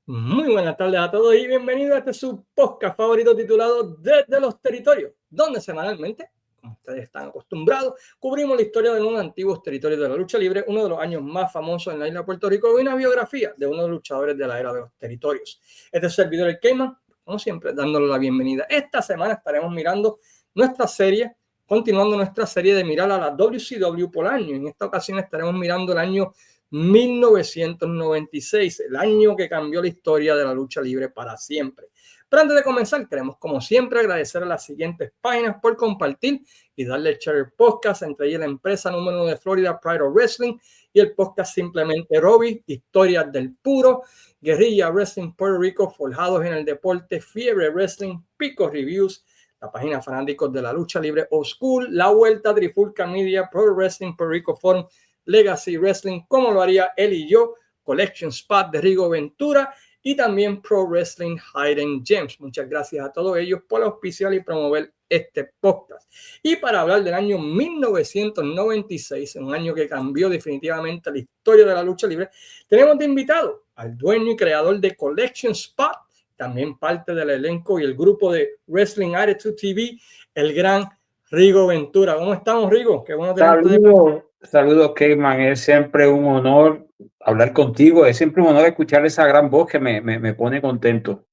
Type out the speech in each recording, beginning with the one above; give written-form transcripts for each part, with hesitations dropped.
Muy buenas tardes a todos y bienvenidos a este su podcast favorito titulado Desde los Territorios, donde semanalmente, como ustedes están acostumbrados, cubrimos la historia de unos antiguos territorios de la lucha libre, uno de los años más famosos en la isla de Puerto Rico y una biografía de uno de los luchadores de la era de los territorios. Este es el servidor El Cayman, como siempre, dándole la bienvenida. Esta semana estaremos mirando nuestra serie, continuando nuestra serie de mirar a la WCW por año. En esta ocasión estaremos mirando el año 1996, el año que cambió la historia de la lucha libre para siempre. Pero antes de comenzar, queremos, como siempre, agradecer a las siguientes páginas por compartir y darle el share podcast, entre ellas la empresa número 1 de Florida, Pride of Wrestling, y el podcast Simplemente Robbie, Historias del Puro, Guerrilla Wrestling Puerto Rico, Forjados en el Deporte, Fiebre Wrestling, Pico Reviews, la página Fanáticos de la Lucha Libre Old School, La Vuelta, Trifulca Media, Pro Wrestling Puerto Rico Forum, Legacy Wrestling, como lo haría él y yo, Collection Spot de Rigo Ventura y también Pro Wrestling Hidden Gems. Muchas gracias a todos ellos por auspiciar y promover este podcast. Y para hablar del año 1996, un año que cambió definitivamente la historia de la lucha libre, tenemos de invitado al dueño y creador de Collection Spot, también parte del elenco y el grupo de Wrestling Attitude TV, el gran Rigo Ventura. ¿Cómo estamos, Rigo? Qué bueno tenerte. Saludos, Cayman. Es siempre un honor hablar contigo. Es siempre un honor escuchar esa gran voz que me pone contento.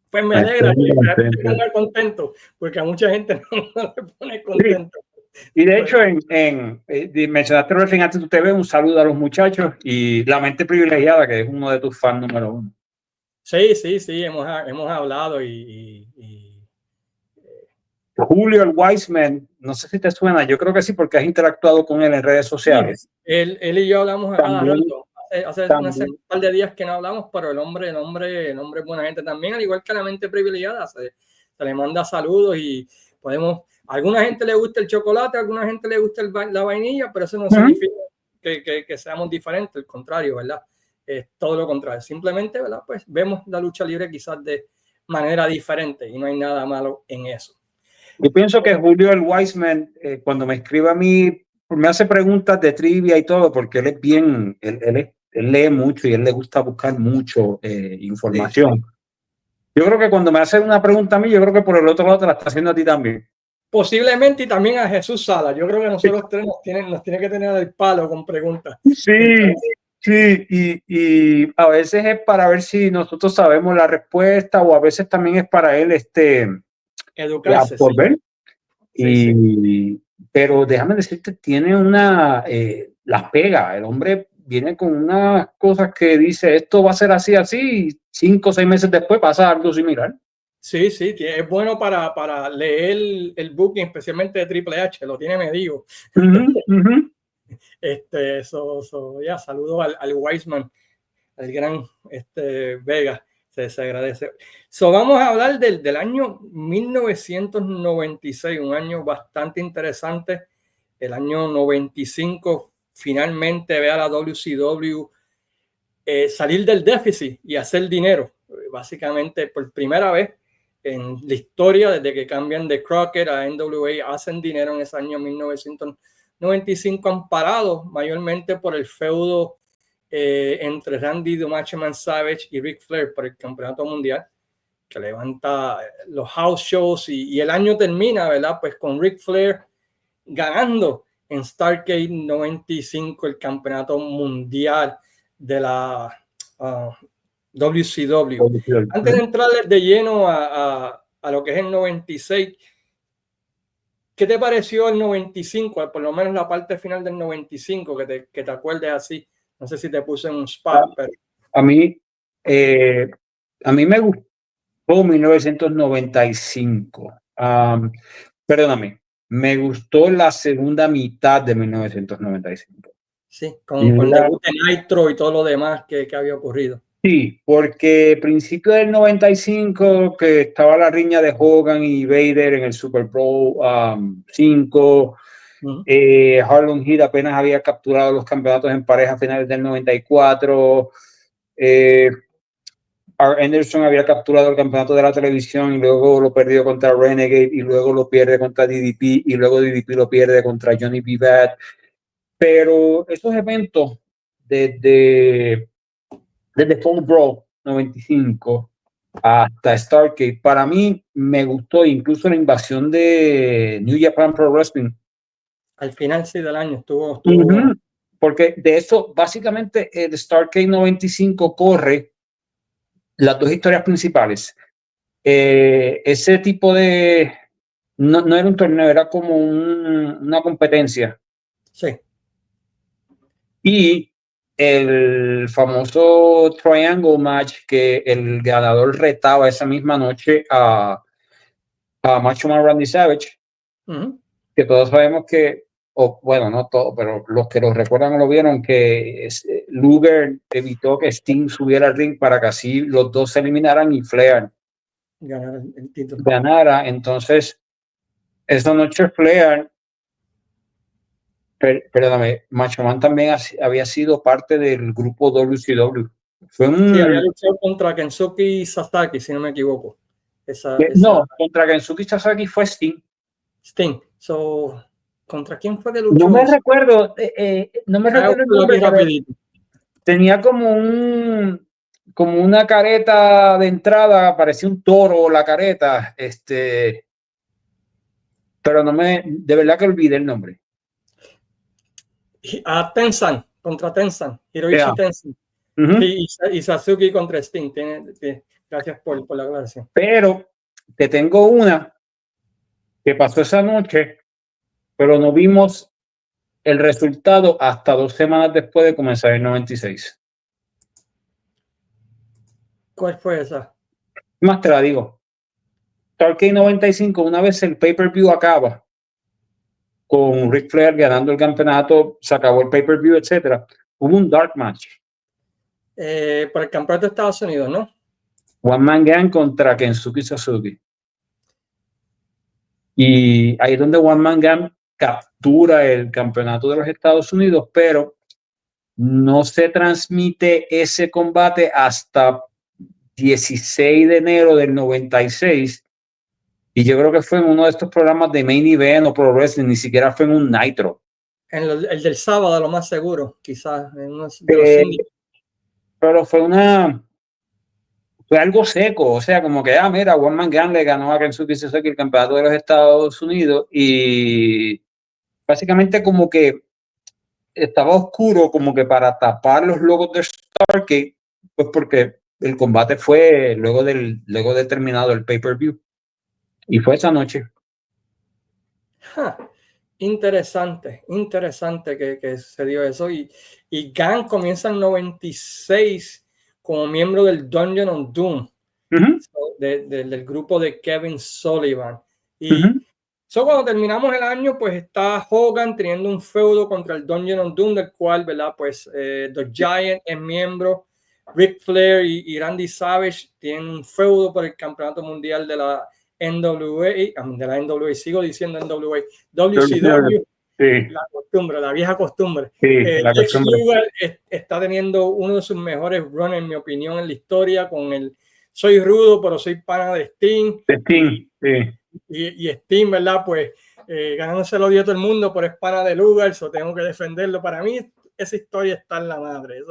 Pues me alegra que te ponga contento, porque a mucha gente no le pone contento. Sí. Y de hecho, mencionaste Wrestling Attitude TV, un saludo a los muchachos y La Mente Privilegiada, que es uno de tus fans número uno. Sí, hemos hablado Julio el Wiseman, no sé si te suena, yo creo que sí, porque has interactuado con él en redes sociales. Sí, él y yo hablamos a cada rato. Hace un par de días que no hablamos, pero el hombre es buena gente también, al igual que La Mente Privilegiada. Se le manda saludos y podemos. A alguna gente le gusta el chocolate, a alguna gente le gusta la vainilla, pero eso no significa que seamos diferentes, al contrario, ¿verdad? Es todo lo contrario. Simplemente, ¿verdad? Pues vemos la lucha libre quizás de manera diferente y no hay nada malo en eso. Yo pienso que Julio el Wiseman, cuando me escribe a mí, me hace preguntas de trivia y todo, porque él es bien, él lee mucho y él le gusta buscar mucho información. Sí. Yo creo que cuando me hace una pregunta a mí, yo creo que por el otro lado te la está haciendo a ti también. Posiblemente, y también a Jesús Sala. Yo creo que nosotros tres nos tiene que tener el palo con preguntas. Sí, sí, y a veces es para ver si nosotros sabemos la respuesta, o a veces también es para él educarse. Absorber. Sí. Pero déjame decirte, tiene las pega. El hombre viene con unas cosas que dice, esto va a ser así, y 5 o 6 meses después pasa algo similar. Sí, es bueno para leer el booking, especialmente de Triple H, lo tiene medido. Saludo al Wiseman, al gran Vega, se agradece. Vamos a hablar del año 1996, un año bastante interesante. El año 95 finalmente ve a la WCW salir del déficit y hacer dinero, básicamente por primera vez en la historia, desde que cambian de Crockett a NWA, hacen dinero en ese año 1995, amparado mayormente por el feudo entre Randy the Macho Man Savage y Ric Flair por el campeonato mundial, que levanta los house shows y el año termina, ¿verdad? Pues con Ric Flair ganando en Starrcade 95 el campeonato mundial de la WCW. Antes de entrar de lleno a lo que es el 96, ¿qué te pareció el 95? Por lo menos la parte final del 95, que te acuerdes así. No sé si te puse en un spot. Pero... A mí me gustó 1995. Perdóname, me gustó la segunda mitad de 1995. Sí, con el debut de Nitro y todo lo demás que había ocurrido. Sí, porque principio del 95, que estaba la riña de Hogan y Vader en el Super Bowl 5, Harlem Heat apenas había capturado los campeonatos en pareja a finales del 94, Anderson había capturado el campeonato de la televisión y luego lo perdió contra Renegade y luego lo pierde contra DDP y luego DDP lo pierde contra Johnny B. Bad. Pero esos eventos desde desde Fall Brawl 95 hasta Starrcade. Para mí me gustó incluso la invasión de New Japan Pro Wrestling. Al final sí del año estuvo bueno. Porque de eso, básicamente, el Starrcade 95 corre las dos historias principales. Ese tipo de... No era un torneo, era como una competencia. Sí. Y el famoso Triangle Match, que el ganador retaba esa misma noche a Macho Man Randy Savage, que todos sabemos que, o bueno, no todos, pero los que lo recuerdan o lo vieron, que Luger evitó que Sting subiera al ring para que así los dos se eliminaran y Flair ganara. Entonces, esa noche Flair, perdóname, Macho Man también había sido parte del grupo WCW. Sí, había luchado contra Kensuke Sasaki, si no me equivoco. No, contra Kensuke Sasaki fue Sting. Sting. ¿Contra quién fue que luchó? No me recuerdo, no me recuerdo el nombre, rapidito. Tenía como una careta de entrada, parecía un toro la careta, pero de verdad que olvidé el nombre. Tenzan, contra Tenzan, Hiroshi Tenzan. Y Sasuke contra Sting. Gracias por la aclaración. Pero te tengo una que pasó esa noche, pero no vimos el resultado hasta 2 semanas después de comenzar el 96. ¿Cuál fue esa? Más te la digo. Starrcade 95, una vez el pay-per-view acaba, con Ric Flair ganando el campeonato, se acabó el pay-per-view, etcétera. Hubo un dark match. Por el campeonato de Estados Unidos, ¿no? One Man Gang contra Kensuke Sasuke. Y ahí es donde One Man Gang captura el campeonato de los Estados Unidos, pero no se transmite ese combate hasta 16 de enero del 96. Y yo creo que fue en uno de estos programas de Main Event o Pro Wrestling, ni siquiera fue en un Nitro. El del sábado, lo más seguro, quizás. Pero fue algo seco, o sea, como que, mira, One Man Gang le ganó a Kensuke Sasaki el campeonato de los Estados Unidos y básicamente como que estaba oscuro, como que para tapar los logos de Starrcade, pues porque el combate fue luego de terminado el pay-per-view y fue esa noche. Interesante que se dio eso y Gang comienza en 96 como miembro del Dungeon of Doom, del grupo de Kevin Sullivan. Y cuando terminamos el año, pues está Hogan teniendo un feudo contra el Dungeon of Doom, del cual, ¿verdad? Pues The Giant es miembro, Ric Flair y Randy Savage tienen un feudo por el campeonato mundial de la NWA, sigo diciendo NWA, WCW, sí. La vieja costumbre. Sí, Lex Luger está teniendo uno de sus mejores runs, en mi opinión, en la historia, con el soy rudo, pero soy pana de Sting. Y Sting, ¿verdad? Pues ganándose el odio de todo el mundo, pero es pana de Luger, tengo que defenderlo. Para mí, esa historia está en la madre.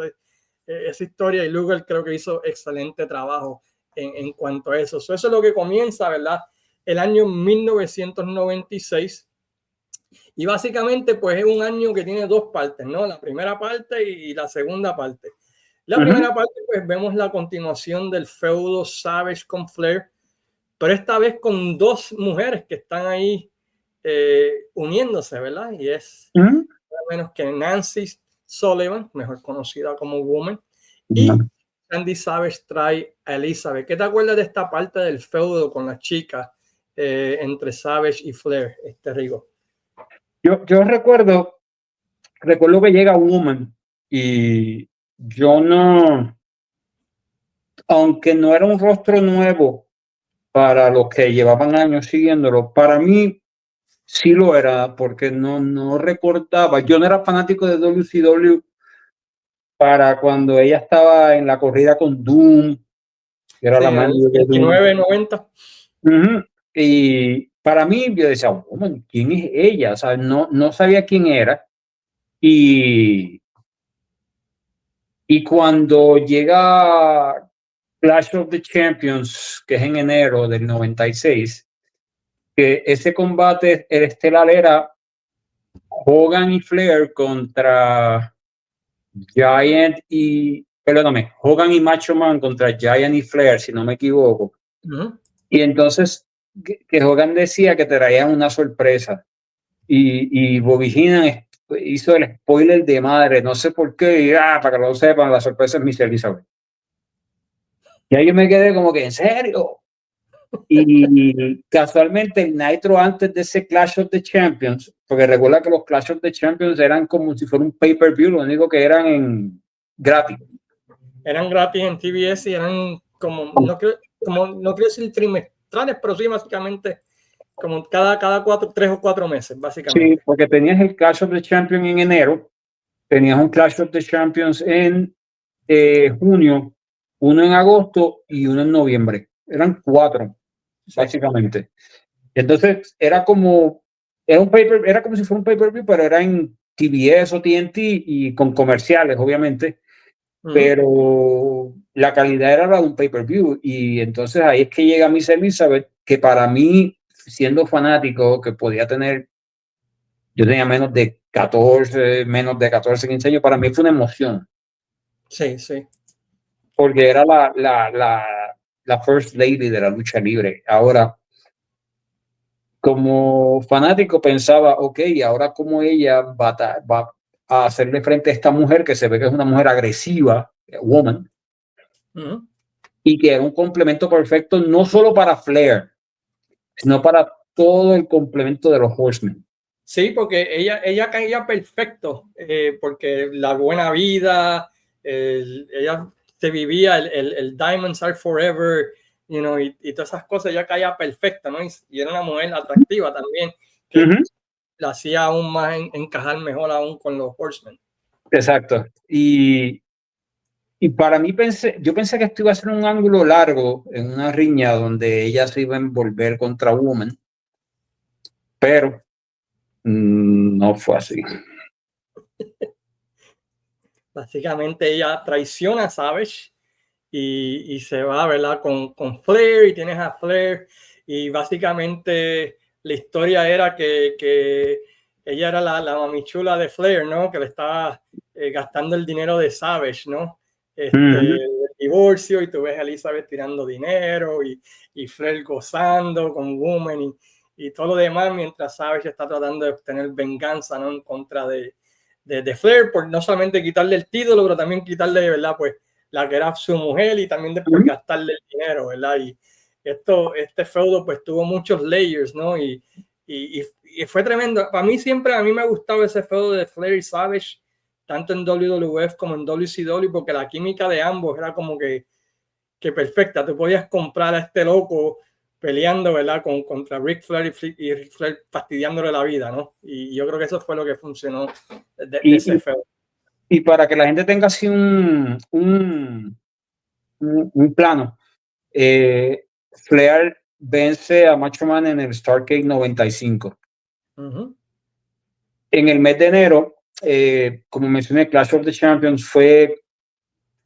Esa historia, y Luger creo que hizo excelente trabajo en cuanto a eso. Eso es lo que comienza, ¿verdad? El año 1996. Y básicamente, pues es un año que tiene dos partes, ¿no? La primera parte y la segunda parte. La primera parte, pues vemos la continuación del feudo Savage con Flair, pero esta vez con dos mujeres que están ahí uniéndose, ¿verdad? Y es nada menos que Nancy Sullivan, mejor conocida como Woman, y Randy Savage trae a Elizabeth. ¿Qué te acuerdas de esta parte del feudo con las chicas entre Savage y Flair, Rigo? Yo recuerdo que llega Woman y yo no, aunque no era un rostro nuevo para los que llevaban años siguiéndolo, para mí sí lo era, porque no recordaba, yo no era fanático de WCW para cuando ella estaba en la corrida con Doom, que era la manager de Doom. 29-90. Y para mí, yo decía, Woman, ¿quién es ella? O sea, no sabía quién era. Y Y cuando llega Clash of the Champions, que es en enero del 96, que ese combate, el estelar era Hogan y Flair contra Hogan y Macho Man contra Giant y Flair, si no me equivoco. Y entonces que Hogan decía que traían una sorpresa. Y Bobby Heenan hizo el spoiler de madre, no sé por qué, para que lo sepan, la sorpresa es Miss Elizabeth. Y ahí yo me quedé como que, ¿en serio? Y casualmente el Nitro antes de ese Clash of the Champions, porque recuerda que los Clash of the Champions eran como si fuera un pay-per-view, lo único que eran gratis. Eran gratis en TBS y eran no quiero decir trimestrales, pero sí básicamente como cada 3 o 4 meses, básicamente. Sí, porque tenías el Clash of the Champions en enero, tenías un Clash of the Champions en junio, uno en agosto y uno en noviembre. Eran 4, básicamente. Entonces era como si fuera un pay-per-view, pero era en TBS o TNT y con comerciales, obviamente. Pero la calidad era la de un pay-per-view. Y entonces ahí es que llega Miss Elizabeth, que para mí, siendo fanático, que podía tener, yo tenía menos de 14, 15 años, para mí fue una emoción. Sí, sí. Porque era la first lady de la lucha libre. Ahora, como fanático pensaba, ok, ahora cómo ella va a hacerle frente a esta mujer que se ve que es una mujer agresiva, woman, y que era un complemento perfecto no solo para Flair, sino para todo el complemento de los Horsemen. Sí, porque ella caía perfecto, porque la buena vida, ella se vivía el Diamonds Are Forever, you know, y todas esas cosas, ella caía perfecta, ¿no? Y era una mujer atractiva también, que la hacía aún más encajar mejor aún con los Horsemen. Exacto. Y para mí yo pensé que esto iba a ser un ángulo largo en una riña donde ella se iba a envolver contra Woman, pero no fue así. Básicamente ella traiciona a Savage y se va, ¿verdad? Con Flair, y tienes a Flair, y básicamente la historia era que ella era la mamichula de Flair, ¿no? Que le estaba gastando el dinero de Savage, ¿no? El divorcio, y tú ves a Elizabeth tirando dinero y Flair gozando con Woman y todo lo demás, mientras Savage está tratando de obtener venganza, ¿no? En contra de Flair, por no solamente quitarle el título, pero también quitarle, ¿verdad? Pues la que era su mujer, y también después gastarle el dinero, ¿verdad? Y este feudo pues tuvo muchos layers, ¿no? Y fue tremendo. A mí me ha gustado ese feudo de Flair y Savage, tanto en WWF como en WCW, porque la química de ambos era como que perfecta. Tú podías comprar a este loco peleando, ¿verdad? Contra Ric Flair y Ric Flair fastidiándole la vida, ¿no? Y yo creo que eso fue lo que funcionó de ese feudo. Y para que la gente tenga así un plano, Flair vence a Macho Man en el Starrcade 95. En el mes de enero, como mencioné, Clash of the Champions fue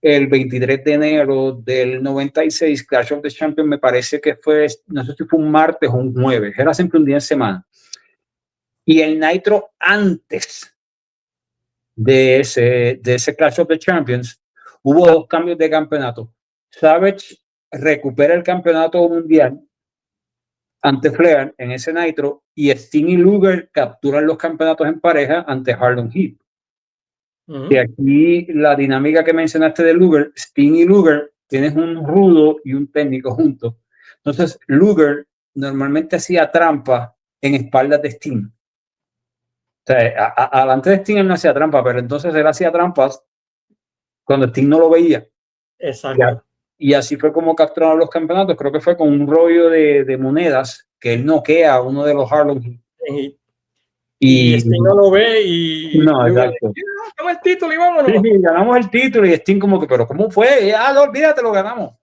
el 23 de enero del 96. Clash of the Champions me parece que fue, no sé si fue un martes o un jueves, era siempre un día en semana. Y el Nitro antes de ese Clash of the Champions, hubo 2 cambios de campeonato. Savage recupera el campeonato mundial ante Flair en ese Nitro, y Sting y Luger capturan los campeonatos en pareja ante Harlem Heat. Y aquí la dinámica que mencionaste de Luger, Sting y Luger, tienes un rudo y un técnico juntos. Entonces Luger normalmente hacía trampa en espaldas de Sting. O sea, adelante de Sting él no hacía trampa, pero entonces él hacía trampas cuando Sting no lo veía. Exacto. Y así fue como capturaron los campeonatos. Creo que fue con un rollo de monedas que él noquea a uno de los Harlem Heat. Y Sting no lo ve y no, exacto. Ganamos el título y vámonos. Sí, ganamos el título, y Sting como que, pero ¿cómo fue? No, olvídate, lo ganamos.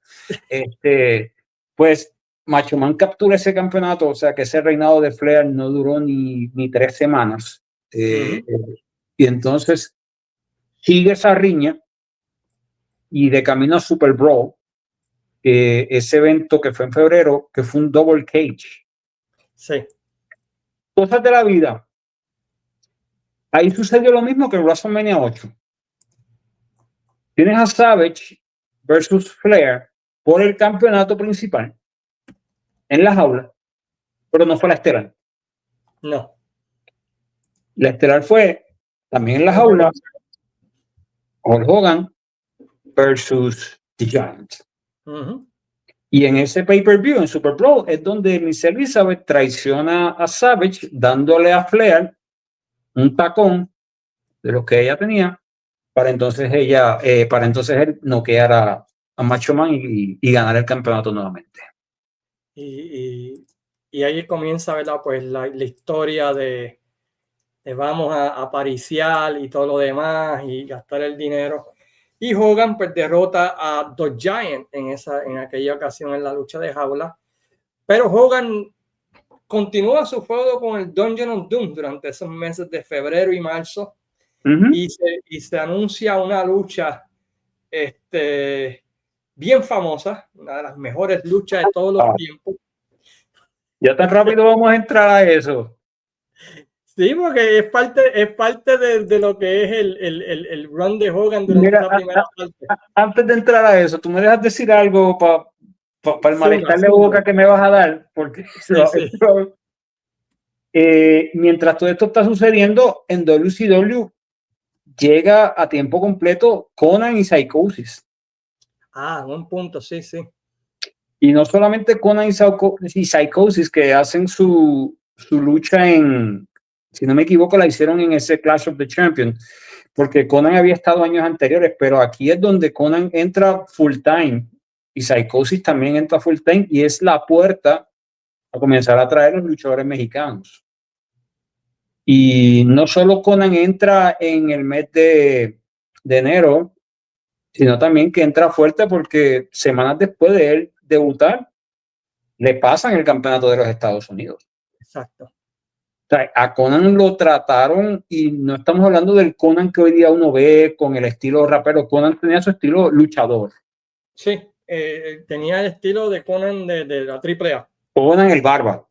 Pues Macho Man captura ese campeonato, o sea que ese reinado de Flair no duró ni 3 semanas. Y entonces sigue esa riña y de camino a Super Brawl, ese evento que fue en febrero, que fue un double cage. Sí. Cosas de la vida. Ahí sucedió lo mismo que en WrestleMania 8. Tienes a Savage versus Flair por el campeonato principal en la jaula, pero no fue la estelar. No. La estelar fue también en la jaula, Hulk Hogan versus The Giant. Y en ese pay-per-view, en Super Bowl, es donde Miss Elizabeth traiciona a Savage, dándole a Flair un tacón de lo que ella tenía, para entonces él noquear a Macho Man y ganar el campeonato nuevamente. Y ahí comienza, ¿verdad? Pues la historia de vamos a pariciar y todo lo demás y gastar el dinero. Y Hogan pues derrota a The Giant en aquella ocasión en la lucha de jaula. Pero Hogan continúa su feudo con el Dungeon of Doom durante esos meses de febrero y marzo. Y se anuncia una lucha bien famosa, una de las mejores luchas de todos los tiempos. Ya tan rápido vamos a entrar a eso. Sí, porque es parte de lo que es el run de Hogan durante esta primera parte. Antes de entrar a eso, tú me dejas decir algo para el malestar de boca que me vas a dar, porque sí. Mientras todo esto está sucediendo en WCW, llega a tiempo completo Conan y Psychosis. Un punto, sí. Y no solamente Conan y Psychosis, que hacen su lucha si no me equivoco, la hicieron en ese Clash of the Champions, porque Conan había estado años anteriores, pero aquí es donde Conan entra full time y Psychosis también entra full time, y es la puerta a comenzar a traer los luchadores mexicanos. Y no solo Conan entra en el mes de enero, sino también que entra fuerte porque semanas después de él debutar, le pasan el campeonato de los Estados Unidos. Exacto. O sea, a Conan lo trataron, y no estamos hablando del Conan que hoy día uno ve con el estilo rapero. Conan tenía su estilo luchador. Sí, tenía el estilo de Conan de la AAA. Conan el bárbaro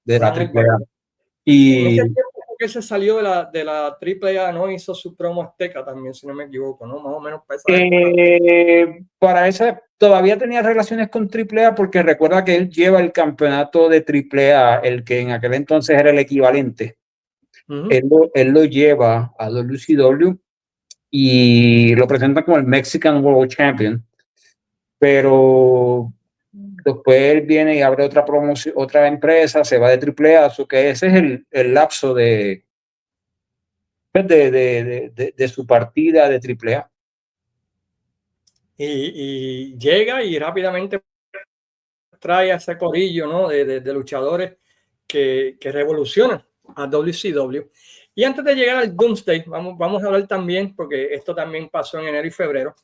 de la AAA. En ese tiempo que se salió de la AAA, ¿no? Hizo su promo azteca también, si no me equivoco, ¿no? Más o menos para esa época. Para esa todavía tenía relaciones con AAA, porque recuerda que él lleva el campeonato de AAA, el que en aquel entonces era el equivalente. Él lo lleva a WCW y lo presenta como el Mexican World Champion, pero después él viene y abre otra promoción, otra empresa, se va de AAA, que ese es el lapso de su partida de AAA. Y llega y rápidamente trae a ese corillo, ¿no? de luchadores que revolucionan a WCW. Y antes de llegar al Doomsday, vamos a hablar también, porque esto también pasó en enero y febrero,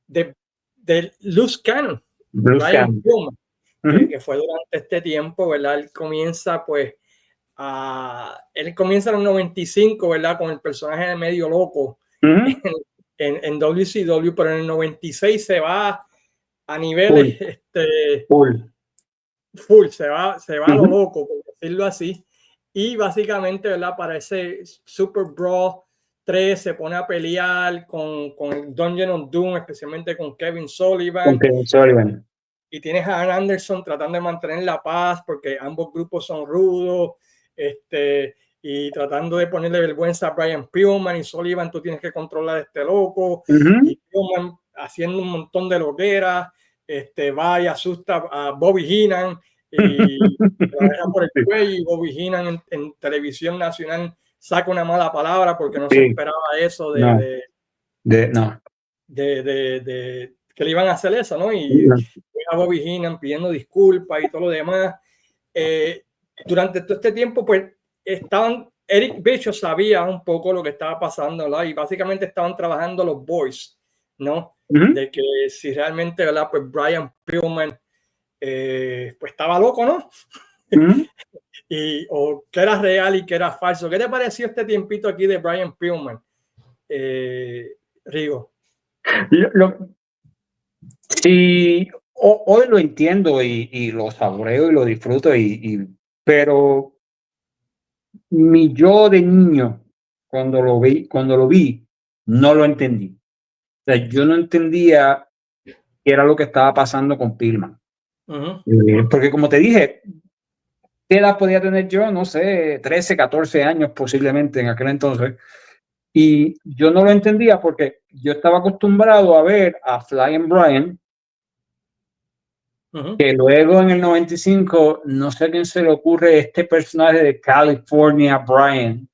de Loose Cannon, Brian Pillman, que fue durante este tiempo, ¿verdad? Él comienza en el 95, ¿verdad? Con el personaje de medio loco en WCW, pero en el 96 se va a niveles full, se va a lo loco, por decirlo así. Y básicamente, ¿verdad? Para ese Super Brawl 3 se pone a pelear con el Dungeon of Doom, especialmente con Kevin Sullivan. Y tienes a Arn Anderson tratando de mantener la paz porque ambos grupos son rudos, y tratando de ponerle vergüenza a Brian Pillman y Sullivan, tú tienes que controlar a este loco. Y Pillman haciendo un montón de loqueras, va y asusta a Bobby Heenan y la deja por el cuello, y Bobby Heenan en televisión nacional saca una mala palabra porque no se esperaba eso que le iban a hacer eso, ¿no? Y a Bobby Heenan pidiendo disculpas y todo lo demás. Durante todo este tiempo, pues Eric Bischoff sabía un poco lo que estaba pasando, ¿verdad? Y básicamente estaban trabajando los boys, ¿no? De que si realmente, ¿verdad? Pues Brian Pillman pues estaba loco, ¿no? O que era real y que era falso. ¿Qué te pareció este tiempito aquí de Brian Pillman, Rigo? Sí, hoy lo entiendo y lo saboreo y lo disfruto, pero mi yo de niño, cuando lo vi, no lo entendí. O sea, yo no entendía qué era lo que estaba pasando con Pillman. Ujú, Porque como te dije, ¿qué edad podía tener yo? No sé, 13, 14 años posiblemente en aquel entonces. Y yo no lo entendía porque yo estaba acostumbrado a ver a Flying Brian, ujú, que luego en el 95, no sé a quién se le ocurre este personaje de California Brian,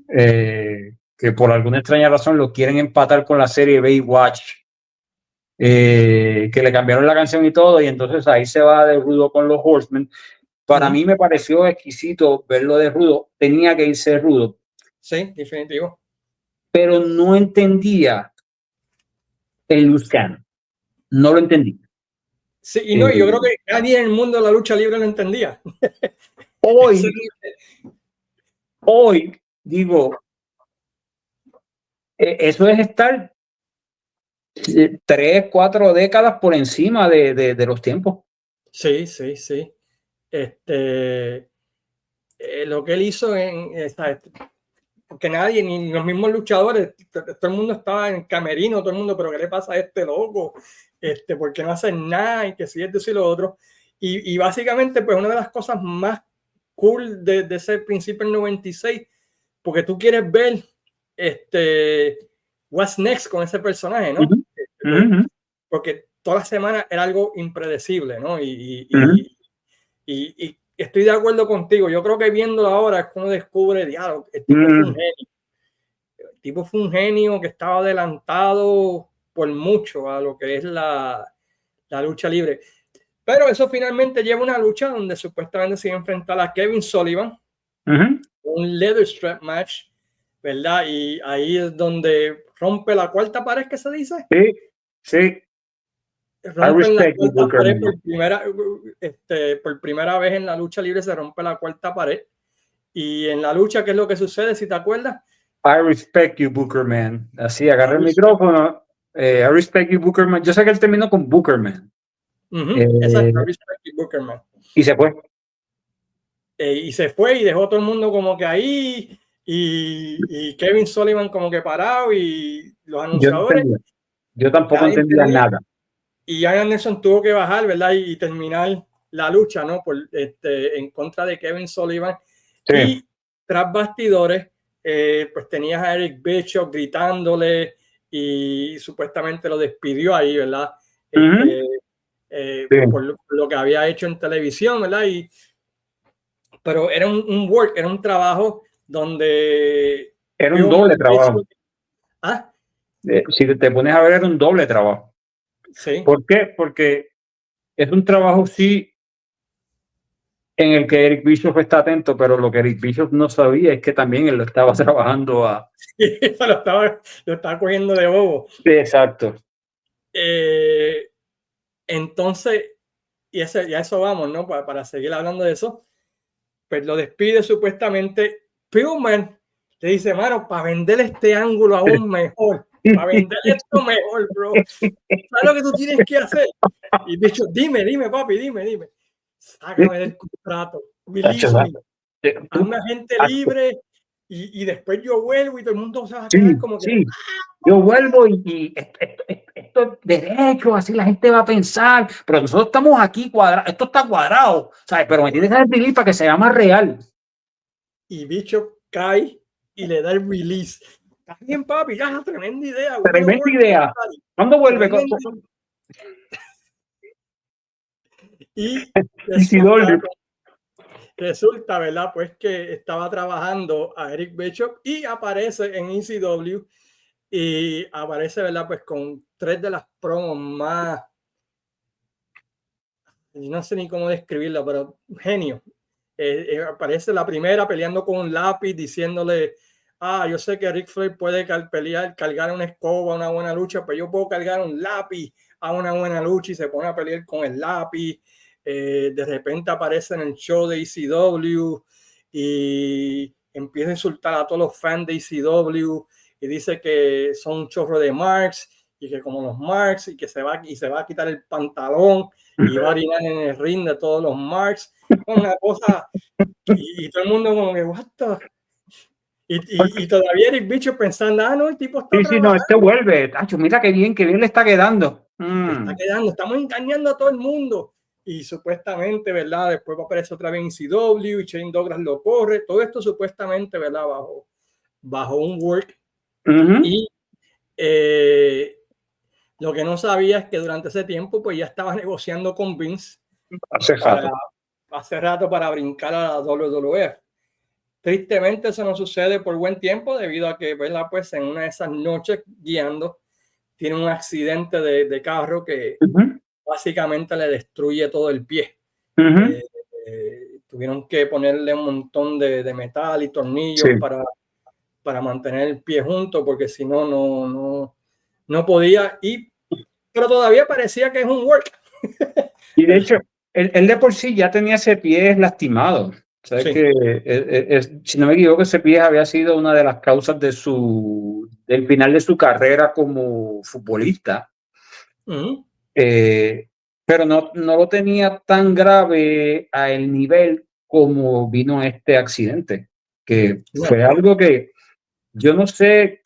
que por alguna extraña razón lo quieren empatar con la serie Baywatch, que le cambiaron la canción y todo, y entonces ahí se va de rudo con los Horsemen. Para ujú. mí me pareció exquisito verlo de rudo, tenía que irse rudo, Sí, definitivo. pero no entendía el loose cannon, no lo entendí. Sí, y no, yo creo Eh, que nadie en el mundo de la lucha libre lo entendía. Eso hoy, hoy digo, eso es estar 3, 4 décadas por encima de los tiempos. sí, sí, sí. Este, lo que él hizo ¿sabes? Porque nadie, ni los mismos luchadores, todo el mundo estaba en camerino, todo el mundo, pero ¿qué le pasa a este loco? ¿Por qué no hacen nada? Y que si esto y lo otro. Y básicamente, pues una de las cosas más cool de ese principio del 96, porque tú quieres ver what's next con ese personaje, Uh ¿no? -huh, uh -huh, Porque toda la semana era algo impredecible, ¿no? uh -huh, Y estoy de acuerdo contigo. Yo creo que viéndolo ahora es que uno descubre, diálogo, el uh tipo fue un -huh. genio. El tipo fue un genio que estaba adelantado por mucho a lo que es la lucha libre. Pero eso finalmente lleva una lucha donde supuestamente se iba a enfrentar a Kevin Sullivan, Uh -huh. un leather strap match, ¿verdad? Y ahí es donde rompe la cuarta pared, que se dice. Sí, sí. I Rompen la respect you, cuarta Booker pared Man. por primera vez en la lucha libre, se rompe la cuarta pared. Y en la lucha, ¿qué es lo que sucede? Si te acuerdas, I respect you, Booker Man. Así, agarré el Arista, micrófono. I respect you, Booker Man. Yo sé que él terminó con Booker Man. exacto, Arista y Bookerman. Y se fue. Y se fue y dejó a todo el mundo como que ahí, y Kevin Sullivan como que parado, y los Yo no anunciadores, entendía. Yo tampoco nadie entendía entendía. nada. Y Ian Anderson tuvo que bajar, ¿verdad? Y terminar la lucha, ¿no? En contra de Kevin Sullivan. Sí. Y tras bastidores, pues tenías a Eric Bischoff gritándole y supuestamente lo despidió ahí, ¿verdad? Uh -huh. Sí. Por lo que había hecho en televisión, ¿verdad? Pero era un work, era un trabajo donde Era un Pillman doble trabajo. Bischoff, ah, Si te pones a ver, era un doble trabajo. sí, ¿Por qué? Porque es un trabajo, sí, en el que Eric Bischoff está atento, pero lo que Eric Bischoff no sabía es que también él lo estaba trabajando a... lo estaba cogiendo de bobo. Exacto. Eh, entonces, y a eso vamos, ¿no? Para seguir hablando de eso, pues lo despide supuestamente. Pillman le dice, mano, para vender este ángulo aún mejor, para vender esto mejor, bro. ¿Sabes lo que tú tienes que hacer? Y dicho, dime, papi, dime. Sácame del contrato, release me, hazme agente libre, y después yo vuelvo y todo el mundo se va a quedar Sí, como que, sí. Yo vuelvo y esto es derecho, así la gente va a pensar, pero nosotros estamos aquí cuadrados, esto está cuadrado, ¿sabes? Pero me tienes que dar el para que se llama real. y bicho cae y le da el release. Está bien, papi, ya, tremenda idea. We're gonna Tremenda work on idea. that. ¿Cuándo vuelve? Tremenda. Y resulta, ECW. resulta, ¿verdad? Pues que estaba trabajando a Eric Bischoff y aparece en ECW y aparece, ¿verdad? Pues con tres de las promos más, no sé ni cómo describirla, pero genio. Aparece la primera peleando con un lápiz, diciéndole, yo sé que Ric Flair puede cargar una escoba a una buena lucha, pero yo puedo cargar un lápiz a una buena lucha, y se pone a pelear con el lápiz. De repente aparece en el show de ECW y empieza a insultar a todos los fans de ECW y dice que son un chorro de marks y que como los Marks, y se va a quitar el pantalón y va a orinar en el ring de todos los Marks. Una cosa, y todo el mundo como que, what the... Y todavía Eric Bischoff pensando, no, el tipo está Sí, no, trabajando. este vuelve. Tacho, mira qué bien le está quedando. Está quedando, estamos engañando a todo el mundo. Y supuestamente, ¿verdad? Después va a aparecer otra vez en CW y Shane Douglas lo corre. Todo esto supuestamente, ¿verdad? Bajo un work. Y lo que no sabía es que durante ese tiempo, pues ya estaba negociando con Vince hace rato para brincar a la WWF. Tristemente eso no sucede por buen tiempo debido a que, ¿verdad? Pues en una de esas noches guiando tiene un accidente de carro que básicamente le destruye todo el pie. Tuvieron que ponerle un montón de metal y tornillos para mantener el pie junto porque si no podía. Pero todavía parecía que es un work. Y de hecho, él de por sí ya tenía ese pie lastimado. ¿Sabes? Sí. Que si no me equivoco, ese pie había sido una de las causas del final de su carrera como futbolista. Pero no lo tenía tan grave a el nivel como vino este accidente, que fue algo que yo no sé,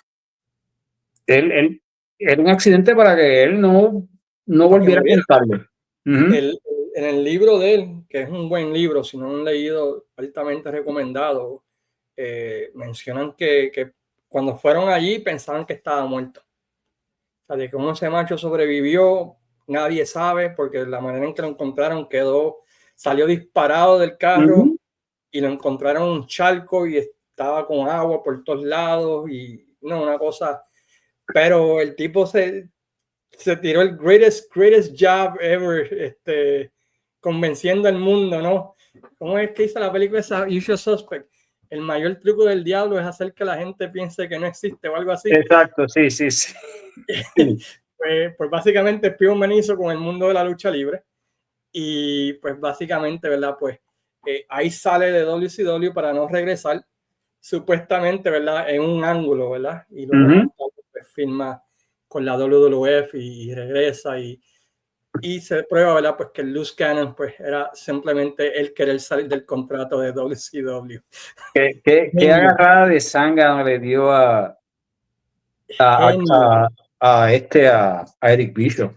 él era un accidente para que él no volviera a contarlo. En el libro de él, que es un buen libro, si no lo han leído, altamente recomendado, mencionan que cuando fueron allí pensaban que estaba muerto. O sea, de que ese macho sobrevivió, nadie sabe, porque la manera en que lo encontraron salió disparado del carro y lo encontraron en un charco y estaba con agua por todos lados y no, una cosa. Pero el tipo se tiró el greatest job ever, convenciendo al mundo, ¿no? ¿Cómo es que hizo la película esa Usual Suspect? El mayor truco del diablo es hacer que la gente piense que no existe o algo así. Exacto, sí. Pues básicamente Spielman hizo con el mundo de la lucha libre y pues básicamente, ¿verdad? Pues ahí sale de WCW para no regresar, supuestamente, ¿verdad? En un ángulo, ¿verdad? Y luego más tarde pues, firma con la WWF y regresa y se prueba, ¿verdad? Pues que el Loose Cannon pues era simplemente él querer salir del contrato de WCW. ¿Qué agarrada de zángano le dio a Eric Bischoff?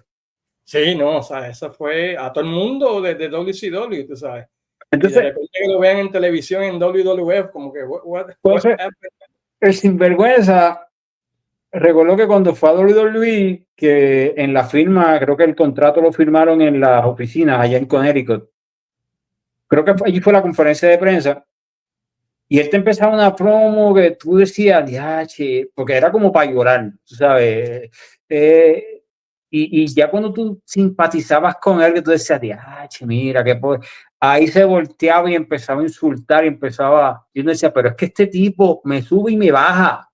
Sí, no, o sea, eso fue a todo el mundo de WCW, tú sabes. Entonces, y de repente que lo vean en televisión en WWF, como que, what el sinvergüenza recordó que cuando fue a WWE, que en la firma, creo que el contrato lo firmaron en las oficinas allá en Connecticut. Creo que allí fue la conferencia de prensa. Y él te empezaba una promo que tú decías, diache, porque era como para llorar, tú sabes. Y ya cuando tú simpatizabas con él, que tú decías, diache, mira, ahí se volteaba y empezaba a insultar y y uno decía, pero es que este tipo me sube y me baja.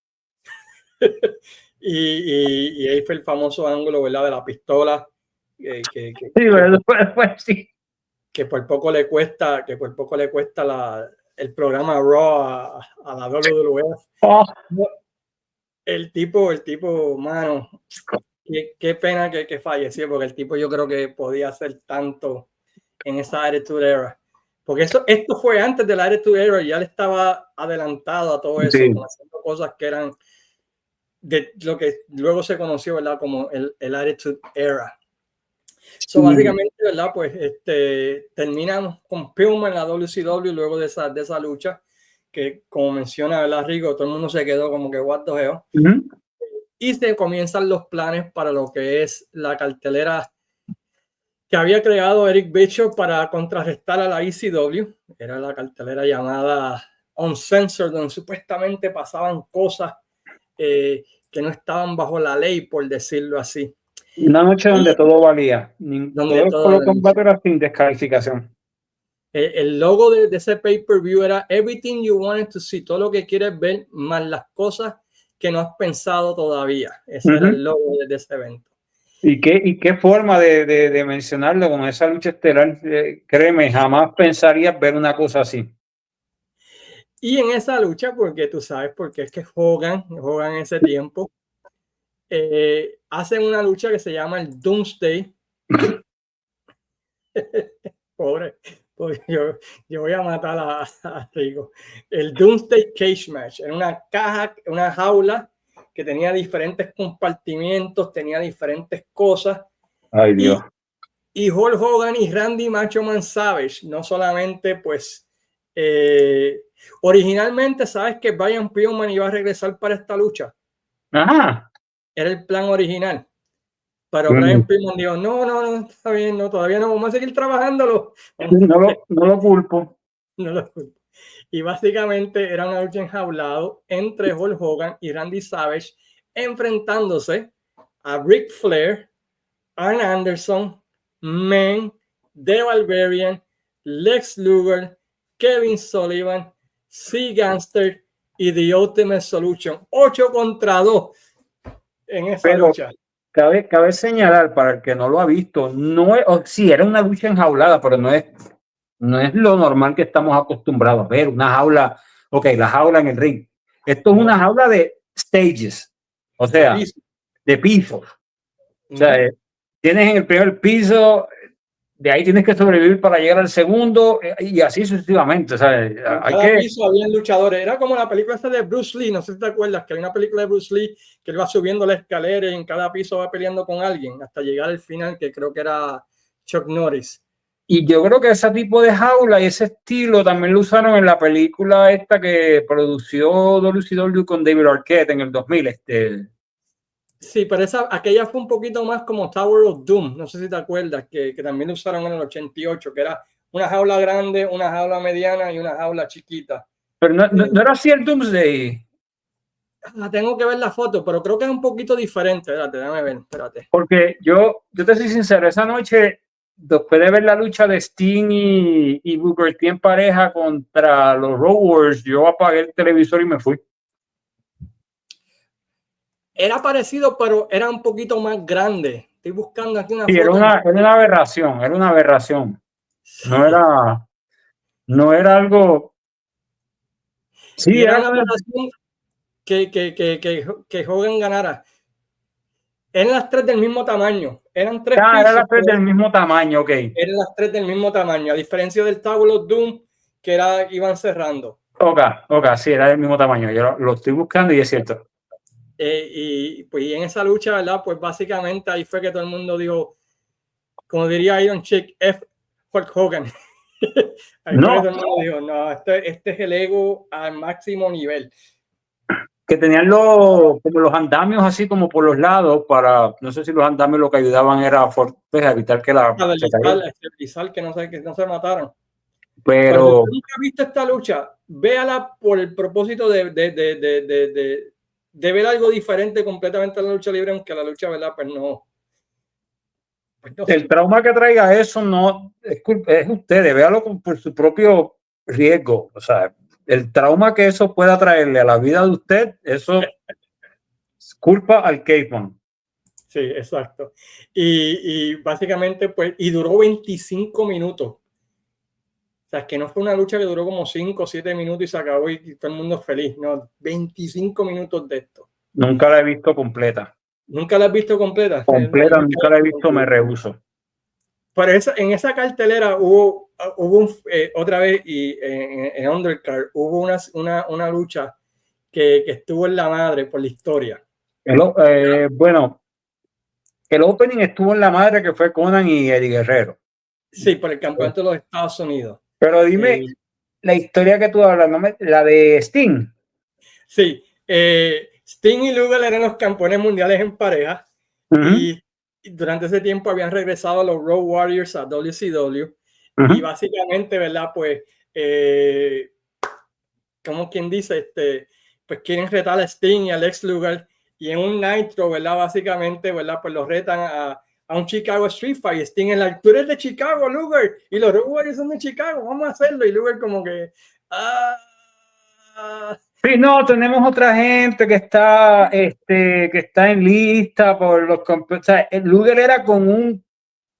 y ahí fue el famoso ángulo, ¿verdad? De la pistola, que por poco le cuesta, el programa Raw a la WWF. El tipo, mano, qué pena que falleció, porque el tipo yo creo que podía hacer tanto en esa Attitude Era. Porque esto fue antes de la Attitude Era, ya le estaba adelantado a todo eso, haciendo cosas que eran de lo que luego se conoció, ¿verdad? Como el Attitude Era. Básicamente, ¿verdad? Pues terminamos con Pillman en la WCW luego de esa lucha, que como menciona, ¿verdad, Rico? Todo el mundo se quedó como que what the hell. Y se comienzan los planes para lo que es la cartelera que había creado Eric Bischoff para contrarrestar a la ECW. Era la cartelera llamada Uncensored, donde supuestamente pasaban cosas que no estaban bajo la ley, por decirlo así. Una noche donde todo valía. Todo los combates era sin descalificación. El logo de ese pay-per-view era Everything You Wanted to See, todo lo que quieres ver, más las cosas que no has pensado todavía. Ese era el logo de ese evento. ¿Y qué forma de mencionarlo con esa lucha estelar? Créeme, jamás pensarías ver una cosa así. Y en esa lucha, porque tú sabes, porque es que Hogan en ese tiempo hacen una lucha que se llama el Doomsday. Pobre, yo voy a matar a Rico. El Doomsday Cage Match. Era una caja, una jaula que tenía diferentes compartimientos, tenía diferentes cosas. Ay, Dios. Y Hulk Hogan y Randy Macho Man Savage, no solamente, pues, originalmente, ¿sabes que Brian Pillman iba a regresar para esta lucha? Ajá. Era el plan original. Pero Brian Pillman dijo, no, está bien, no, todavía no, vamos a seguir trabajándolo. No lo culpo. No lo culpo. Y básicamente era una lucha enjaulado entre Hulk Hogan y Randy Savage, enfrentándose a Ric Flair, Arn Anderson, Men, The Barbarian, Lex Luger, Kevin Sullivan, Sea Gangster y The Ultimate Solution. 8 contra 2 en esa lucha. Cabe señalar, para el que no lo ha visto, no es, sí, era una lucha enjaulada, pero no es lo normal que estamos acostumbrados a ver. Una jaula, ok, la jaula en el ring. Esto es una jaula de stages, o sea, de pisos. O sea, tienes en el primer piso, de ahí tienes que sobrevivir para llegar al segundo y así sucesivamente. O sea, en cada piso había luchadores. Era como la película esta de Bruce Lee, no sé si te acuerdas, que hay una película de Bruce Lee que él va subiendo la escalera y en cada piso va peleando con alguien hasta llegar al final, que creo que era Chuck Norris. Y yo creo que ese tipo de jaula y ese estilo también lo usaron en la película esta que produció WCW con David Arquette en el 2000. Sí, pero aquella fue un poquito más como Tower of Doom, no sé si te acuerdas, que también lo usaron en el 88, que era una jaula grande, una jaula mediana y una jaula chiquita. Pero no era así el Doomsday. Tengo que ver la foto, pero creo que es un poquito diferente. Espérate, déjame ver, espérate. Porque yo te soy sincero, esa noche, después de ver la lucha de Sting y Booker T en pareja contra los Road Warriors, yo apagué el televisor y me fui. Era parecido, pero era un poquito más grande. Estoy buscando aquí una foto. Era una aberración. Sí. No era algo. Sí, era una aberración que Hogan ganara. Eran las 3 del mismo tamaño. Eran 3 pisos. Eran las 3 del mismo tamaño, ok. Eran las 3 del mismo tamaño, a diferencia del Tower of Doom, que iban cerrando. Ok, sí, era del mismo tamaño. Yo lo estoy buscando y es cierto. Y pues en esa lucha, ¿verdad? Pues básicamente ahí fue que todo el mundo dijo, como diría Iron Chick, F. Hulk Hogan. Ahí fue que todo el mundo dijo, no, este es el ego al máximo nivel. Que tenían como los andamios así como por los lados para, no sé si los andamios lo que ayudaban era a evitar que que no se mataran. Pero si nunca has visto esta lucha, véala por el propósito de ver algo diferente completamente a la lucha libre, aunque la lucha, ¿verdad? Pues no. El trauma que traiga eso no es ustedes, véalo por su propio riesgo. O sea, el trauma que eso pueda traerle a la vida de usted, eso es culpa al caveman. Sí, exacto. Y básicamente, pues, y duró 25 minutos. O sea, que no fue una lucha que duró como 5 o 7 minutos y se acabó y todo el mundo feliz. No, 25 minutos de esto. Nunca la he visto completa. ¿Nunca la has visto completa? Completa, nunca la he visto, me rehuso. Pero en esa cartelera hubo otra vez, y en Undercard hubo una lucha que estuvo en la madre por la historia. Bueno, el opening estuvo en la madre, que fue Conan y Eddie Guerrero. Sí, por el campeonato de los Estados Unidos. Pero dime, la historia que tú hablas, la de Sting. Sí, Sting y Luger eran los campeones mundiales en pareja. Y durante ese tiempo habían regresado a los Road Warriors a WCW. Y básicamente, ¿verdad? Pues, como quien dice, pues quieren retar a Sting y a Lex Luger. Y en un Nitro, ¿verdad? Básicamente, ¿verdad? Pues los retan a un Chicago Street Fight. Y Sting en la altura es de Chicago, Luger. Y los Road Warriors son de Chicago, vamos a hacerlo. Y Luger como que... Sí, no, tenemos otra gente que está en lista por los... O sea, Luger era como un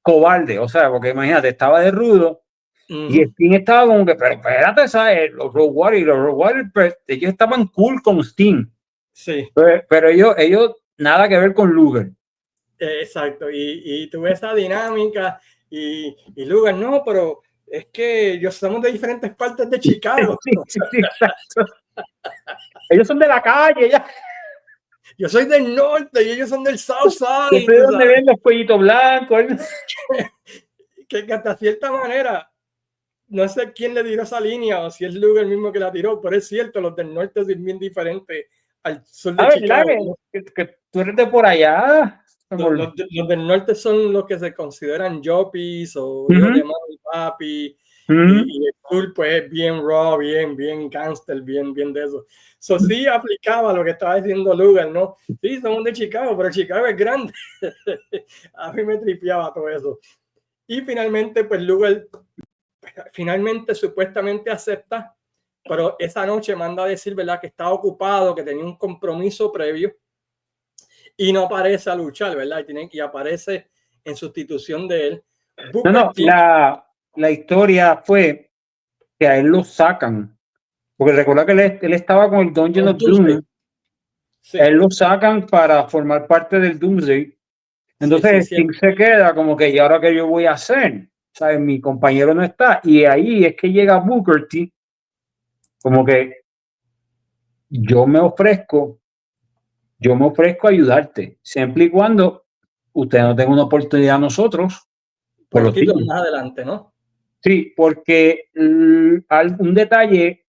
cobarde, o sea, porque imagínate, estaba de rudo y Sting estaba como que, pero espérate, ¿sabes? Los Road Warriors, pues, ellos estaban cool con Sting. Sí. Pero ellos nada que ver con Luger. Exacto, y tuve esa dinámica y Lugar, no, pero es que somos de diferentes partes de Chicago. Sí, sí, sí, exacto. Ellos son de la calle, ya. Yo soy del norte y ellos son del South Yo Side, sé dónde ven los cuellitos blancos. que hasta cierta manera, no sé quién le tiró esa línea o si es Lugar mismo que la tiró, pero es cierto, los del norte son bien diferentes al sur de Chicago. Que tú eres de por allá. Los del norte son los que se consideran yuppies o hijos de mami y papi. Y el sur pues es bien raw, bien gangster, bien de eso. So sí aplicaba lo que estaba diciendo Lugar, ¿no? Sí, somos de Chicago, pero Chicago es grande. A mí me tripeaba todo eso. Y finalmente pues Lugar supuestamente acepta, pero esa noche manda a decir, ¿verdad? Que estaba ocupado, que tenía un compromiso previo y no aparece a luchar, ¿verdad? Y aparece en sustitución de él. La historia fue que a él lo sacan, porque recuerda que él estaba con el Dungeon of Doom. Sí. Él lo sacan para formar parte del Doomsday. Entonces Sting se queda como que, ¿y ahora qué yo voy a hacer? ¿Sabes? Mi compañero no está. Y ahí es que llega Booker T, como que yo me ofrezco a ayudarte, siempre y cuando usted no tenga una oportunidad a nosotros. Por los títulos más adelante, ¿no? Sí, porque un detalle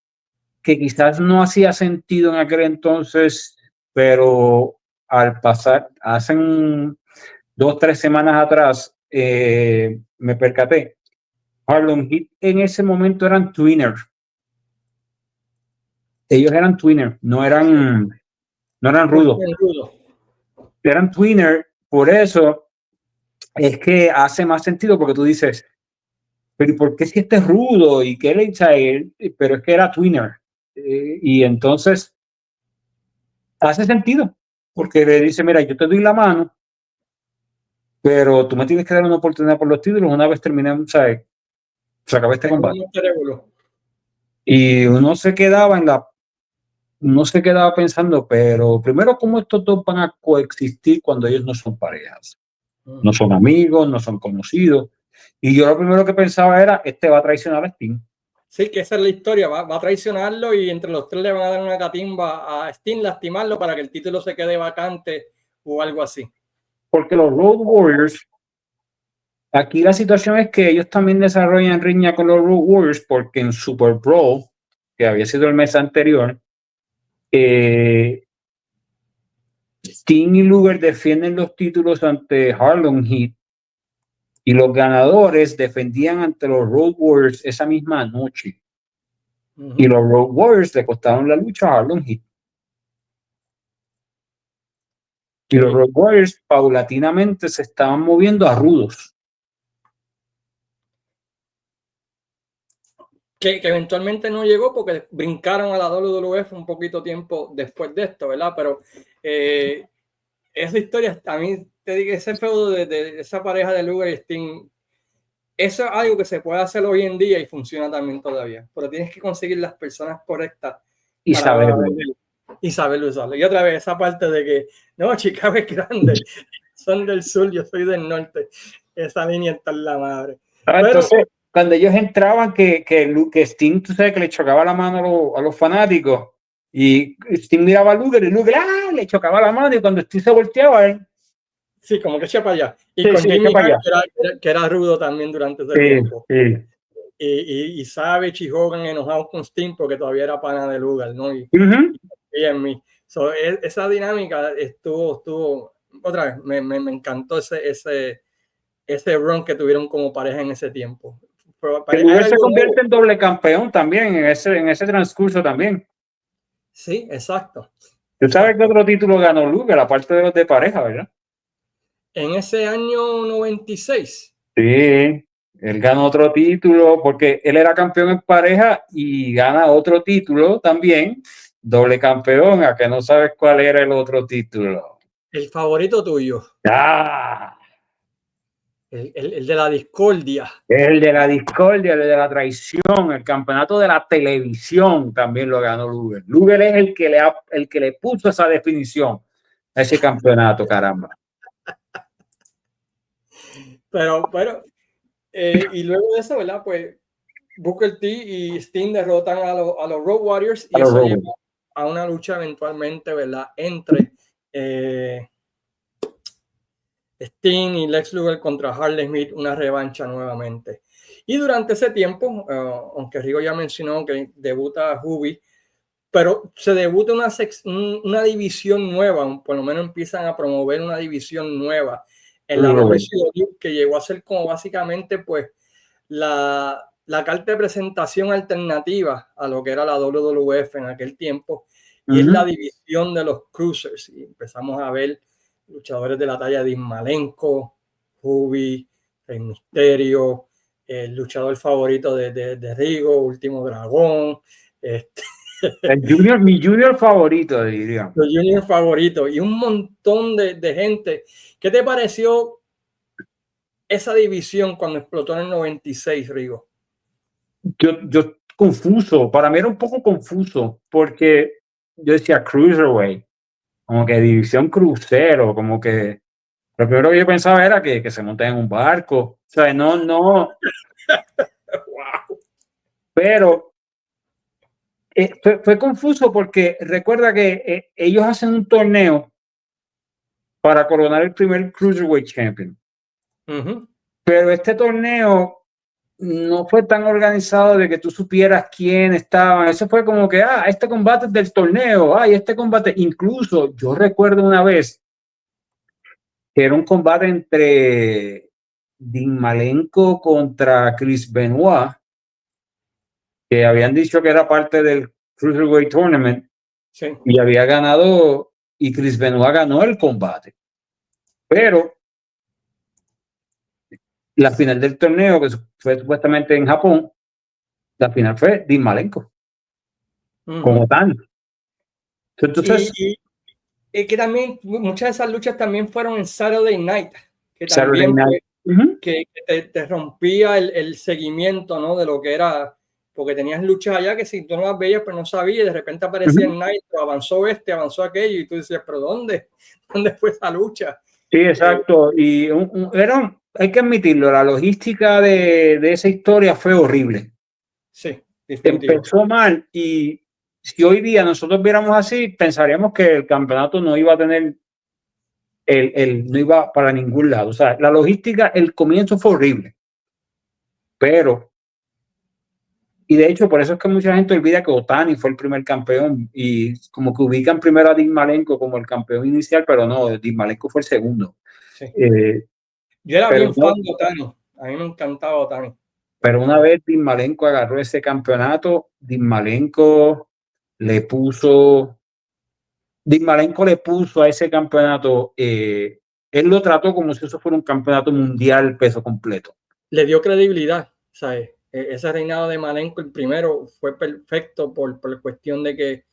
que quizás no hacía sentido en aquel entonces, pero al pasar, hace 2-3 semanas atrás, me percaté. Harlem Heat en ese momento eran twinner. Ellos eran twinner, no eran rudos. Eran twinner, por eso es que hace más sentido, porque tú dices, pero ¿por qué si este es rudo? ¿Y qué le echa él? Pero es que era twinner. Y entonces hace sentido, porque le dice, mira, yo te doy la mano, pero tú me tienes que dar una oportunidad por los títulos una vez terminemos, ¿sabes? Se acaba este combate. Y uno se quedaba pensando, pero primero, ¿cómo estos dos van a coexistir cuando ellos no son parejas? No son amigos, no son conocidos. Y yo lo primero que pensaba era, va a traicionar a Sting. Sí, que esa es la historia, va a traicionarlo y entre los tres le van a dar una catimba a Sting, lastimarlo para que el título se quede vacante o algo así. Porque los Road Warriors, aquí la situación es que ellos también desarrollan riña con los Road Warriors porque en Super Brawl, que había sido el mes anterior, Sting y Luger defienden los títulos ante Harlem Heat y los ganadores defendían ante los Road Warriors esa misma noche. Y los Road Warriors le costaron la lucha a Harlem Heat. Y los Road Warriors paulatinamente se estaban moviendo a rudos. Que eventualmente no llegó porque brincaron a la WWF un poquito tiempo después de esto, ¿verdad? Pero esa historia, a mí te digo, ese feudo de esa pareja de Luger y Sting, eso es algo que se puede hacer hoy en día y funciona también todavía, pero tienes que conseguir las personas correctas y saberlo. Y saberlo usarlo. Y otra vez, esa parte de que, no, Chicago es grande, son del sur, yo soy del norte, esa línea está en la madre. Entonces, cuando ellos entraban, que Sting, tú sabes que le chocaba la mano a los fanáticos, y Sting miraba a Luger, y Luger le chocaba la mano, y cuando Sting se volteaba, sí, como que echa para allá. Y con Jimmy Hart, que era rudo también durante ese tiempo. Sí. Y Savage y Hogan enojados con Sting porque todavía era pana de Luger, ¿no? Y en mí. So, esa dinámica estuvo otra vez, me encantó ese run que tuvieron como pareja en ese tiempo. Luger se convierte en doble campeón también en ese transcurso también. Sí, exacto. ¿Tú sabes qué otro título ganó Luger, aparte de los de pareja, verdad? En ese año 96. Sí, él ganó otro título porque él era campeón en pareja y gana otro título también, doble campeón, a que no sabes cuál era el otro título. El favorito tuyo. ¡Ah! El de la discordia. El de la discordia, el de la traición, el campeonato de la televisión también lo ganó Luger. Luger es el que le puso esa definición a ese campeonato, caramba. Pero, y luego de eso, ¿verdad? Pues Booker T y Sting derrotan a los Road Warriors y eso lleva a una lucha eventualmente, ¿verdad? Entre Sting y Lex Luger contra Harley Smith, una revancha nuevamente. Y durante ese tiempo, aunque Rigo ya mencionó que debuta Juvi, pero se debuta una división nueva, por lo menos empiezan a promover una división nueva en la WCW, que llegó a ser como básicamente pues la carta de presentación alternativa a lo que era la WWF en aquel tiempo, y es la división de los cruisers. Y empezamos a ver luchadores de la talla de Malenko, Juvi, Rey Misterio, el luchador favorito de Rigo, Último Dragón, mi junior favorito, diría. los junior favoritos y un montón de gente. ¿Qué te pareció esa división cuando explotó en el 96, Rigo? Yo confuso, para mí era un poco confuso, porque yo decía Cruiserweight, como que división crucero, como que lo primero que yo pensaba era que se monta en un barco, o sea, no, Wow. pero fue confuso porque recuerda que ellos hacen un torneo para coronar el primer Cruiserweight Champion. Pero este torneo no fue tan organizado de que tú supieras quién estaba. Eso fue como que, este combate es del torneo, este combate. Incluso yo recuerdo una vez que era un combate entre Dean Malenko contra Chris Benoit, que habían dicho que era parte del Cruiserweight Tournament, sí. Y había ganado, y Chris Benoit ganó el combate. Pero la final del torneo, que fue supuestamente en Japón, la final fue Dean Malenko, como tal. Entonces, y que también muchas de esas luchas también fueron en Saturday Night, que Saturday también Night. que te rompía el seguimiento, ¿no? De lo que era, porque tenías luchas allá que si tú no las veías, pues no sabías, y de repente aparecía en Night, avanzó avanzó aquello, y tú decías, pero ¿dónde fue esa lucha? Sí, exacto. Y hay que admitirlo, la logística de esa historia fue horrible. Sí, definitivo. Empezó mal, y si hoy día nosotros viéramos así, pensaríamos que el campeonato no iba a tener, no iba para ningún lado. O sea, la logística, el comienzo fue horrible, pero, y de hecho por eso es que mucha gente olvida que Otani fue el primer campeón, y como que ubican primero a Dean Malenko como el campeón inicial, pero no, Dean Malenko fue el segundo. Sí. Yo era bien fan de Otani, a mí me encantaba Otani. Pero una vez Dean Malenko agarró ese campeonato, Dean Malenko le puso a ese campeonato, él lo trató como si eso fuera un campeonato mundial peso completo. Le dio credibilidad, ¿sabes? Ese reinado de Malenko, el primero, fue perfecto por cuestión de que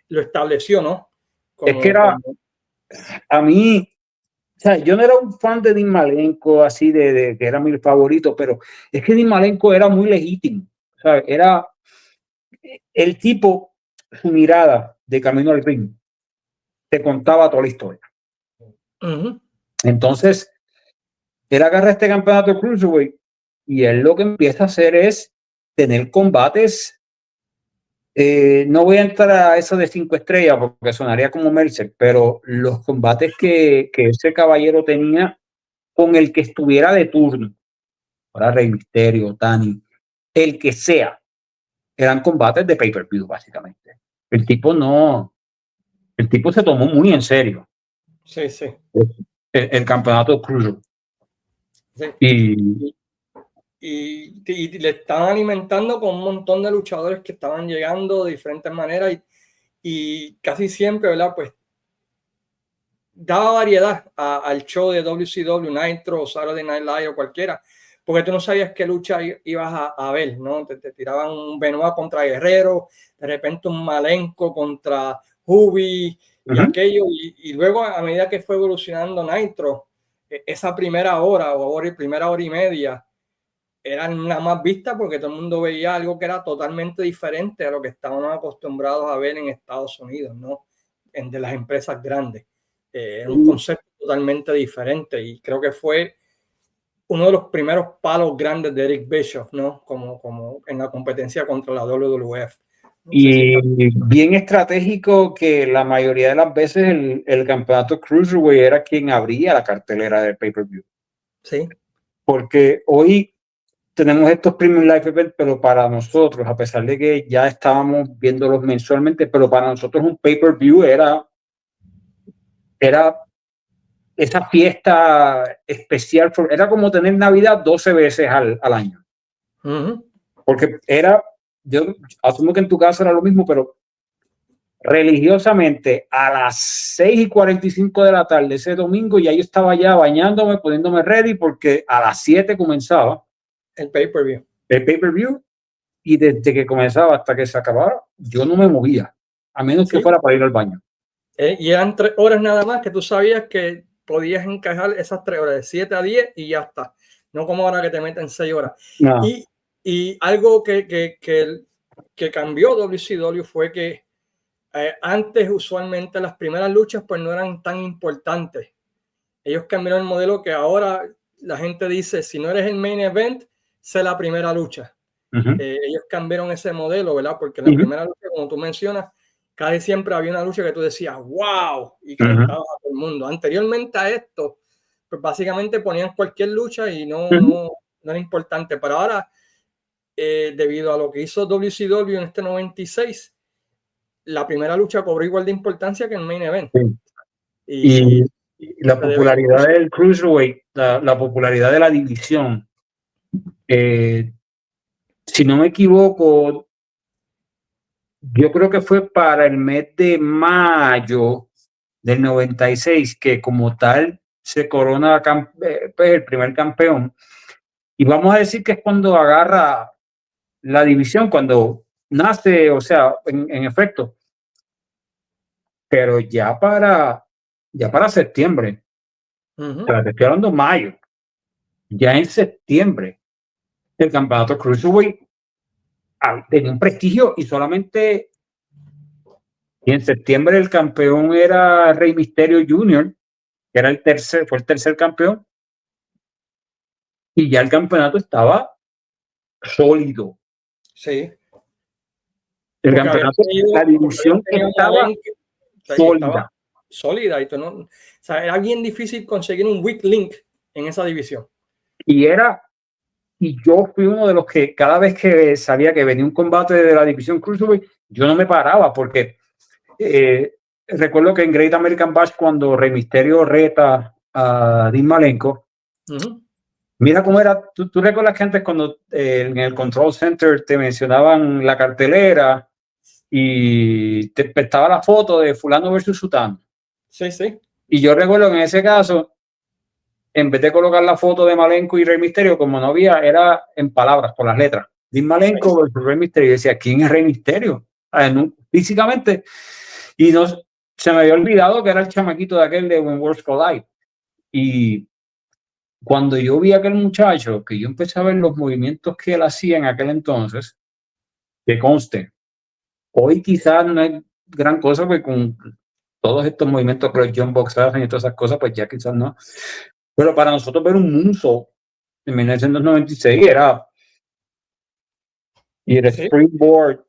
lo estableció, ¿no? Es que a mí, o sea, yo no era un fan de Dean Malenko, así de que era mi favorito, pero es que Dean Malenko era muy legítimo. O sea, era el tipo, su mirada de camino al ring, te contaba toda la historia. Entonces, él agarra este campeonato Cruiserweight y él lo que empieza a hacer es tener combates. No voy a entrar a eso de 5 estrellas porque sonaría como Mercer, pero los combates que ese caballero tenía con el que estuviera de turno, para Rey Misterio, Tani, el que sea, eran combates de pay-per-view básicamente. El tipo se tomó muy en serio. Sí, sí. El campeonato Cruiser. Sí. Y le estaban alimentando con un montón de luchadores que estaban llegando de diferentes maneras y casi siempre, ¿verdad? Pues daba variedad al show de WCW, Nitro, Saturday Night Live o cualquiera, porque tú no sabías qué lucha ibas a ver, ¿no? Te tiraban un Benoit contra Guerrero, de repente un Malenko contra Juvi y aquello, y luego a medida que fue evolucionando Nitro, esa primera hora primera hora y media, eran la más vista porque todo el mundo veía algo que era totalmente diferente a lo que estábamos acostumbrados a ver en Estados Unidos, ¿no? De las empresas grandes. Era un concepto totalmente diferente y creo que fue uno de los primeros palos grandes de Eric Bischoff, ¿no? Como en la competencia contra la WWF. No sé si bien estratégico que la mayoría de las veces el campeonato Cruiserweight era quien abría la cartelera del pay-per-view. Sí. Porque hoy tenemos estos Premium Live Events, pero para nosotros, a pesar de que ya estábamos viéndolos mensualmente, pero para nosotros un pay-per-view era esa fiesta especial, era como tener Navidad 12 veces al año. Porque yo asumo que en tu caso era lo mismo, pero religiosamente a las 6:45 de la tarde ese domingo ya yo estaba ya bañándome, poniéndome ready, porque a las 7 comenzaba el pay-per-view. El pay-per-view, y desde que comenzaba hasta que se acababa, yo no me movía, a menos que fuera para ir al baño. Y eran 3 horas nada más que tú sabías que podías encajar esas 3 horas, de 7 a 10 y ya está. No como ahora que te meten 6 horas. No. Y algo que cambió WCW fue que antes usualmente las primeras luchas pues no eran tan importantes. Ellos cambiaron el modelo que ahora la gente dice, si no eres el main event, sé la primera lucha. Ellos cambiaron ese modelo, ¿verdad? Porque en la primera lucha, como tú mencionas, casi siempre había una lucha que tú decías, wow, y calentabas a todo el mundo. Anteriormente a esto, pues básicamente ponían cualquier lucha y no era importante. Pero ahora, debido a lo que hizo WCW en este 96, la primera lucha cobró igual de importancia que el main event. Y la popularidad del Cruiserweight, la popularidad de la división, si no me equivoco, yo creo que fue para el mes de mayo del 96 que como tal se corona el primer campeón. Y vamos a decir que es cuando agarra la división, cuando nace, o sea, en efecto. Pero ya para septiembre, o sea, te estoy hablando mayo, ya en septiembre, el campeonato Cruiserweight tenía un prestigio y solamente. Y en septiembre el campeón era Rey Mysterio Jr., que era fue el tercer campeón. Y ya el campeonato estaba sólido. Sí. El campeonato, la división estaba sólida. Sólida. O sea, era bien difícil conseguir un weak link en esa división. Y yo fui uno de los que cada vez que sabía que venía un combate de la división Cruiserweight, yo no me paraba porque recuerdo que en Great American Bash, cuando Rey Mysterio reta a Dean Malenko, mira cómo era. ¿Tú recuerdas que antes cuando en el Control Center te mencionaban la cartelera y te estaba la foto de fulano versus sutano? Sí, sí. Y yo recuerdo que en ese caso, en vez de colocar la foto de Malenko y Rey Mysterio, como no había, era en palabras, por las letras. Dean Malenko versus Rey Mysterio. Y decía, ¿quién es Rey Mysterio? Físicamente. Y se me había olvidado que era el chamaquito de aquel de When Worlds Collide. Y cuando yo vi a aquel muchacho, que yo empecé a ver los movimientos que él hacía en aquel entonces, que conste, hoy quizás no es gran cosa, porque con todos estos movimientos que los John Box hacen y todas esas cosas, pues ya quizás no. Pero para nosotros ver un moonsault en 1996 era Springboard,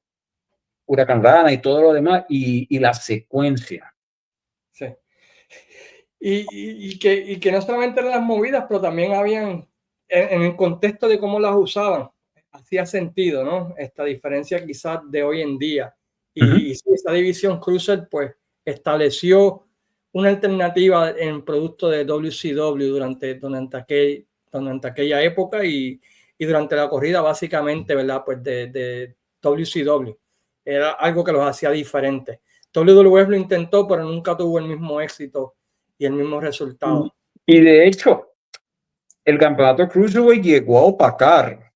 Huracán Rana y todo lo demás, y la secuencia. Sí. Y que no solamente eran las movidas, pero también habían, en el contexto de cómo las usaban, hacía sentido, ¿no? Esta diferencia quizás de hoy en día. Y esa división Cruiser, pues, estableció una alternativa en producto de WCW durante aquella época y durante la corrida, básicamente, ¿verdad? Pues de WCW. Era algo que los hacía diferentes. WWF lo intentó, pero nunca tuvo el mismo éxito y el mismo resultado. Y de hecho, el campeonato Cruiserweight llegó a opacar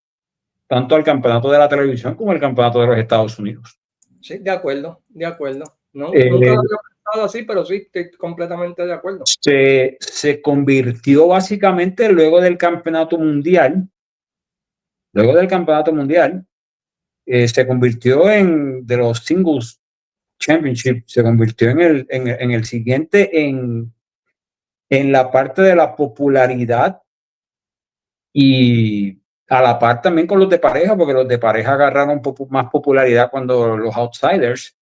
tanto al campeonato de la televisión como al campeonato de los Estados Unidos. Sí, de acuerdo. No, nunca lo había pensado así, pero sí, estoy completamente de acuerdo. Se convirtió básicamente luego del campeonato mundial. Se convirtió de los Singles Championship, se convirtió en el siguiente en la parte de la popularidad Y a la par también con los de pareja, porque los de pareja agarraron más popularidad cuando los Outsiders.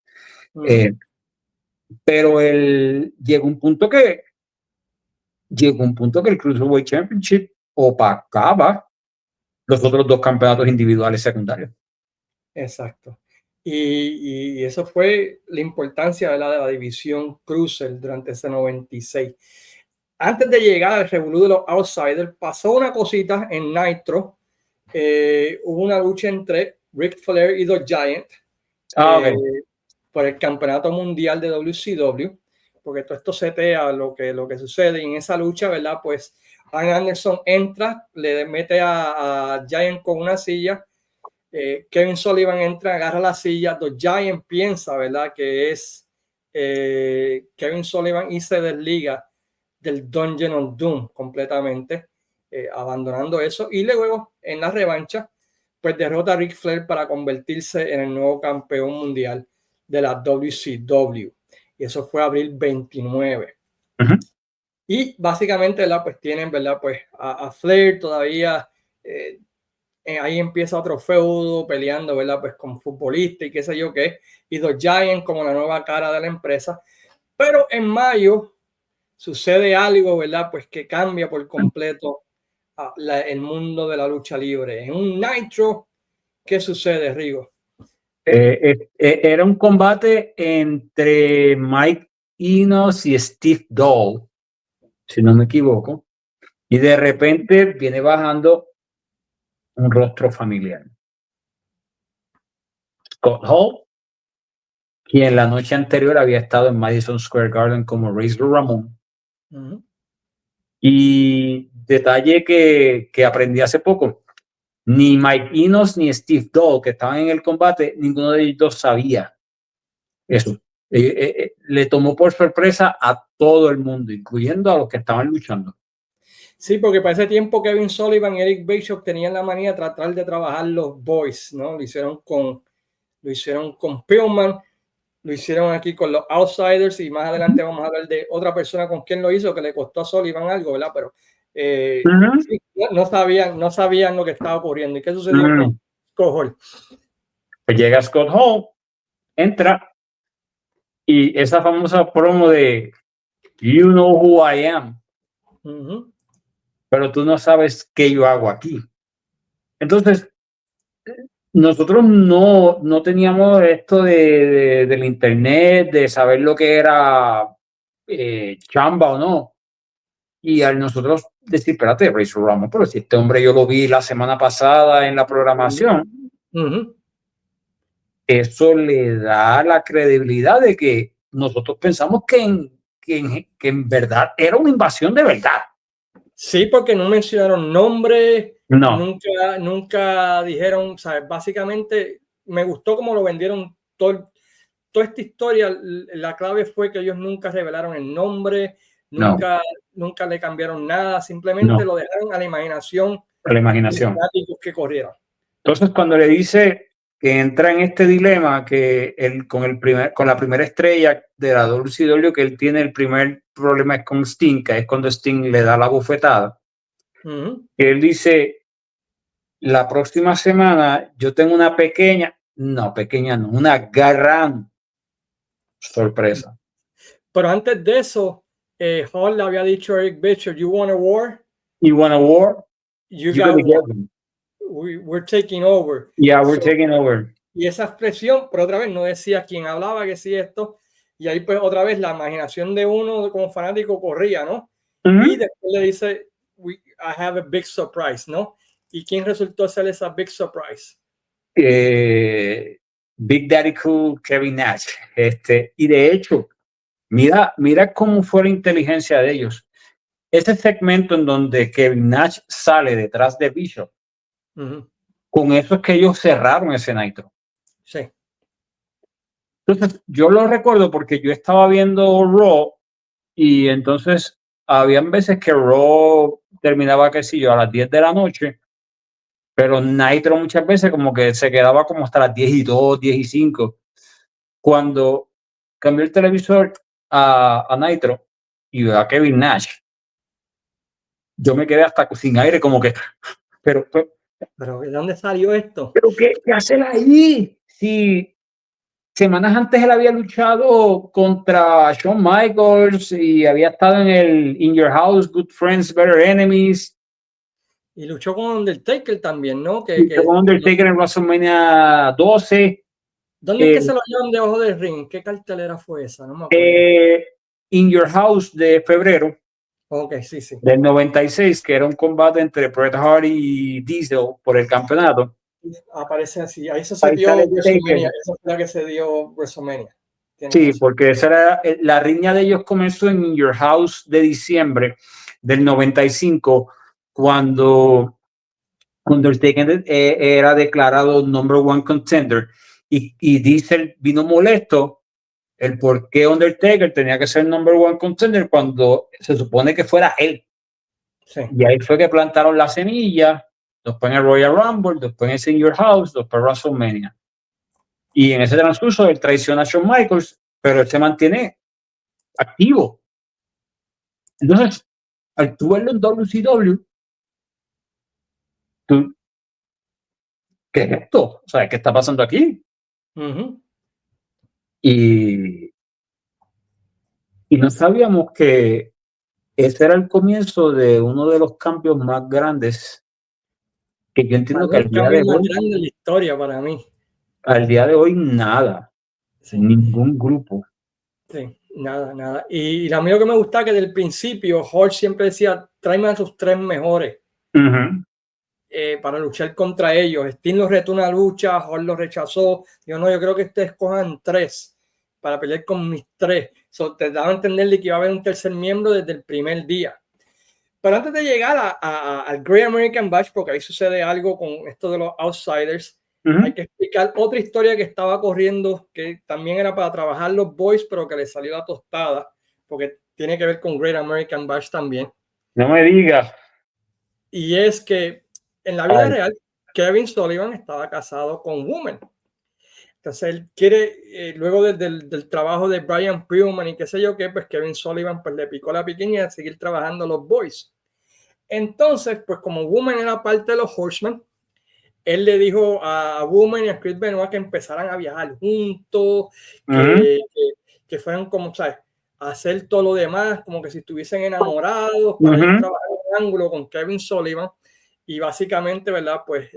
Pero llegó un punto que el Cruiserweight Championship opacaba los otros dos campeonatos individuales secundarios. Exacto. Y eso fue la importancia, ¿verdad?, de la división Cruiser durante ese 96. Antes de llegar al revolú de los Outsiders, pasó una cosita en Nitro. Hubo una lucha entre Ric Flair y The Giant Okay. por el campeonato mundial de WCW, porque todo esto setea lo que sucede. Y en esa lucha, ¿verdad?, pues Arn Anderson entra, le mete a Giant con una silla. Kevin Sullivan entra, agarra la silla. The Giant piensa, ¿verdad?, que es Kevin Sullivan, y se desliga del Dungeon of Doom completamente, abandonando eso. Y luego, en la revancha, pues derrota a Ric Flair para convertirse en el nuevo campeón mundial de la WCW. Y eso fue abril 29. Y básicamente, ¿verdad?, pues tienen, ¿verdad?, pues a Flair todavía... ahí empieza otro feudo peleando, ¿verdad?, pues con futbolistas y qué sé yo qué, y The Giant como la nueva cara de la empresa. Pero en mayo sucede algo, ¿verdad?, pues que cambia por completo el mundo de la lucha libre. En un Nitro, ¿qué sucede, Rigo? Era un combate entre Mike Enos y Steve Doll, si no me equivoco, y de repente viene bajando un rostro familiar. Scott Hall, quien la noche anterior había estado en Madison Square Garden como Razor Ramón. Y detalle que aprendí hace poco, ni Mike Enos ni Steve Doll, que estaban en el combate, ninguno de ellos sabía eso. Le tomó por sorpresa a todo el mundo, incluyendo a los que estaban luchando. Sí, porque para ese tiempo Kevin Sullivan y Eric Bischoff tenían la manía de tratar de trabajar los boys, ¿no? Lo hicieron con Pillman, lo hicieron aquí con los Outsiders, y más adelante vamos a hablar de otra persona con quien lo hizo, que le costó a Sullivan algo, ¿verdad? Pero sí, no sabían lo que estaba ocurriendo. ¿Y qué sucedió con Scott Hall? Pues llega Scott Hall, entra, y esa famosa promo de You know who I am, pero tú no sabes qué yo hago aquí. Entonces, nosotros no teníamos esto del internet, de saber lo que era chamba o no. Y al nosotros decir, espérate, Razor Ramón, pero si este hombre yo lo vi la semana pasada en la programación, eso le da la credibilidad de que nosotros pensamos que en verdad era una invasión de verdad. Sí, porque no mencionaron nombre, no. nunca dijeron, ¿sabes? Básicamente me gustó cómo lo vendieron toda esta historia. La clave fue que ellos nunca revelaron el nombre, nunca le cambiaron nada, simplemente lo dejaron a la imaginación. A la imaginación. Que corrieron. Entonces, cuando le dice que entra en este dilema, que él con la primera estrella de la WCW, que él tiene el primer problema es con Sting, que es cuando Sting le da la bofetada. Él dice, la próxima semana yo tengo una gran sorpresa. Pero antes de eso, Hall le había dicho a Eric Bischoff, you want a war? You want a war? You got one. We're taking over. Yeah, we're taking over. Y esa expresión, pero otra vez no decía quién hablaba, que sí esto, y ahí pues otra vez la imaginación de uno como fanático corría, ¿no? Y después le dice, I have a big surprise, ¿no? ¿Y quién resultó ser esa big surprise? Big Daddy Cool, Kevin Nash. Y de hecho, mira cómo fue la inteligencia de ellos. Ese segmento en donde Kevin Nash sale detrás de Bishop, con eso es que ellos cerraron ese Nitro. Sí. Entonces, yo lo recuerdo porque yo estaba viendo Raw, y entonces habían veces que Raw terminaba, qué sé yo, a las 10 de la noche, pero Nitro muchas veces como que se quedaba como hasta las 10:02, 10:05. Cuando cambié el televisor a Nitro y veo a Kevin Nash, yo me quedé hasta sin aire, como que Pero ¿de dónde salió esto? Pero ¿qué hace ahí? Si semanas antes él había luchado contra Shawn Michaels y había estado en el In Your House, Good Friends, Better Enemies. Y luchó con Undertaker también, ¿no? Luchó con Undertaker en WrestleMania 12. ¿Dónde es que se lo llevan debajo del ring? ¿Qué cartelera fue esa? No me acuerdo. In Your House de febrero. Ok, sí. Del 96, que era un combate entre Bret Hart y Diesel por el campeonato. Aparece así. Ahí se dio WrestleMania. Esa fue la que se dio WrestleMania. Sí, porque esa era la riña de ellos comenzó en In Your House de diciembre del 95, cuando Undertaker era declarado number one contender y Diesel vino molesto el por qué Undertaker tenía que ser number one contender cuando se supone que fuera él. Sí. Y ahí fue que plantaron la semilla, después en el Royal Rumble, después en el In Your House, después WrestleMania. Y en ese transcurso él traiciona a Shawn Michaels, pero él se mantiene activo. Entonces, al tú verlo en WCW, ¿qué es esto? O sea, ¿qué está pasando aquí? Y no sabíamos que ese era el comienzo de uno de los cambios más grandes que yo entiendo que al día de hoy. Más grande de la historia para mí. Al día de hoy, nada. Sí. Ningún grupo. Sí, nada. Y a mí lo que me gusta es que desde el principio Hulk siempre decía, tráeme a sus 3 mejores para luchar contra ellos. Sting los retó una lucha, Hulk los rechazó. Yo creo que ustedes cojan 3 para pelear con mis 3. Te daba a entender que iba a haber un tercer miembro desde el primer día. Pero antes de llegar al Great American Bash, porque ahí sucede algo con esto de los Outsiders, hay que explicar otra historia que estaba corriendo, que también era para trabajar los boys, pero que le salió la tostada, porque tiene que ver con Great American Bash también. No me digas. Y es que en la vida real, Kevin Sullivan estaba casado con Woman. Entonces él quiere, luego del trabajo de Brian Pillman y qué sé yo qué, pues Kevin Sullivan pues le picó la piquiña de seguir trabajando los boys. Entonces, pues como Woman era parte de los Horsemen, él le dijo a Woman y a Chris Benoit que empezaran a viajar juntos, que fueran como, ¿sabes? A hacer todo lo demás, como que si estuviesen enamorados, para ir trabajar en ángulo con Kevin Sullivan. Y básicamente, ¿verdad? Pues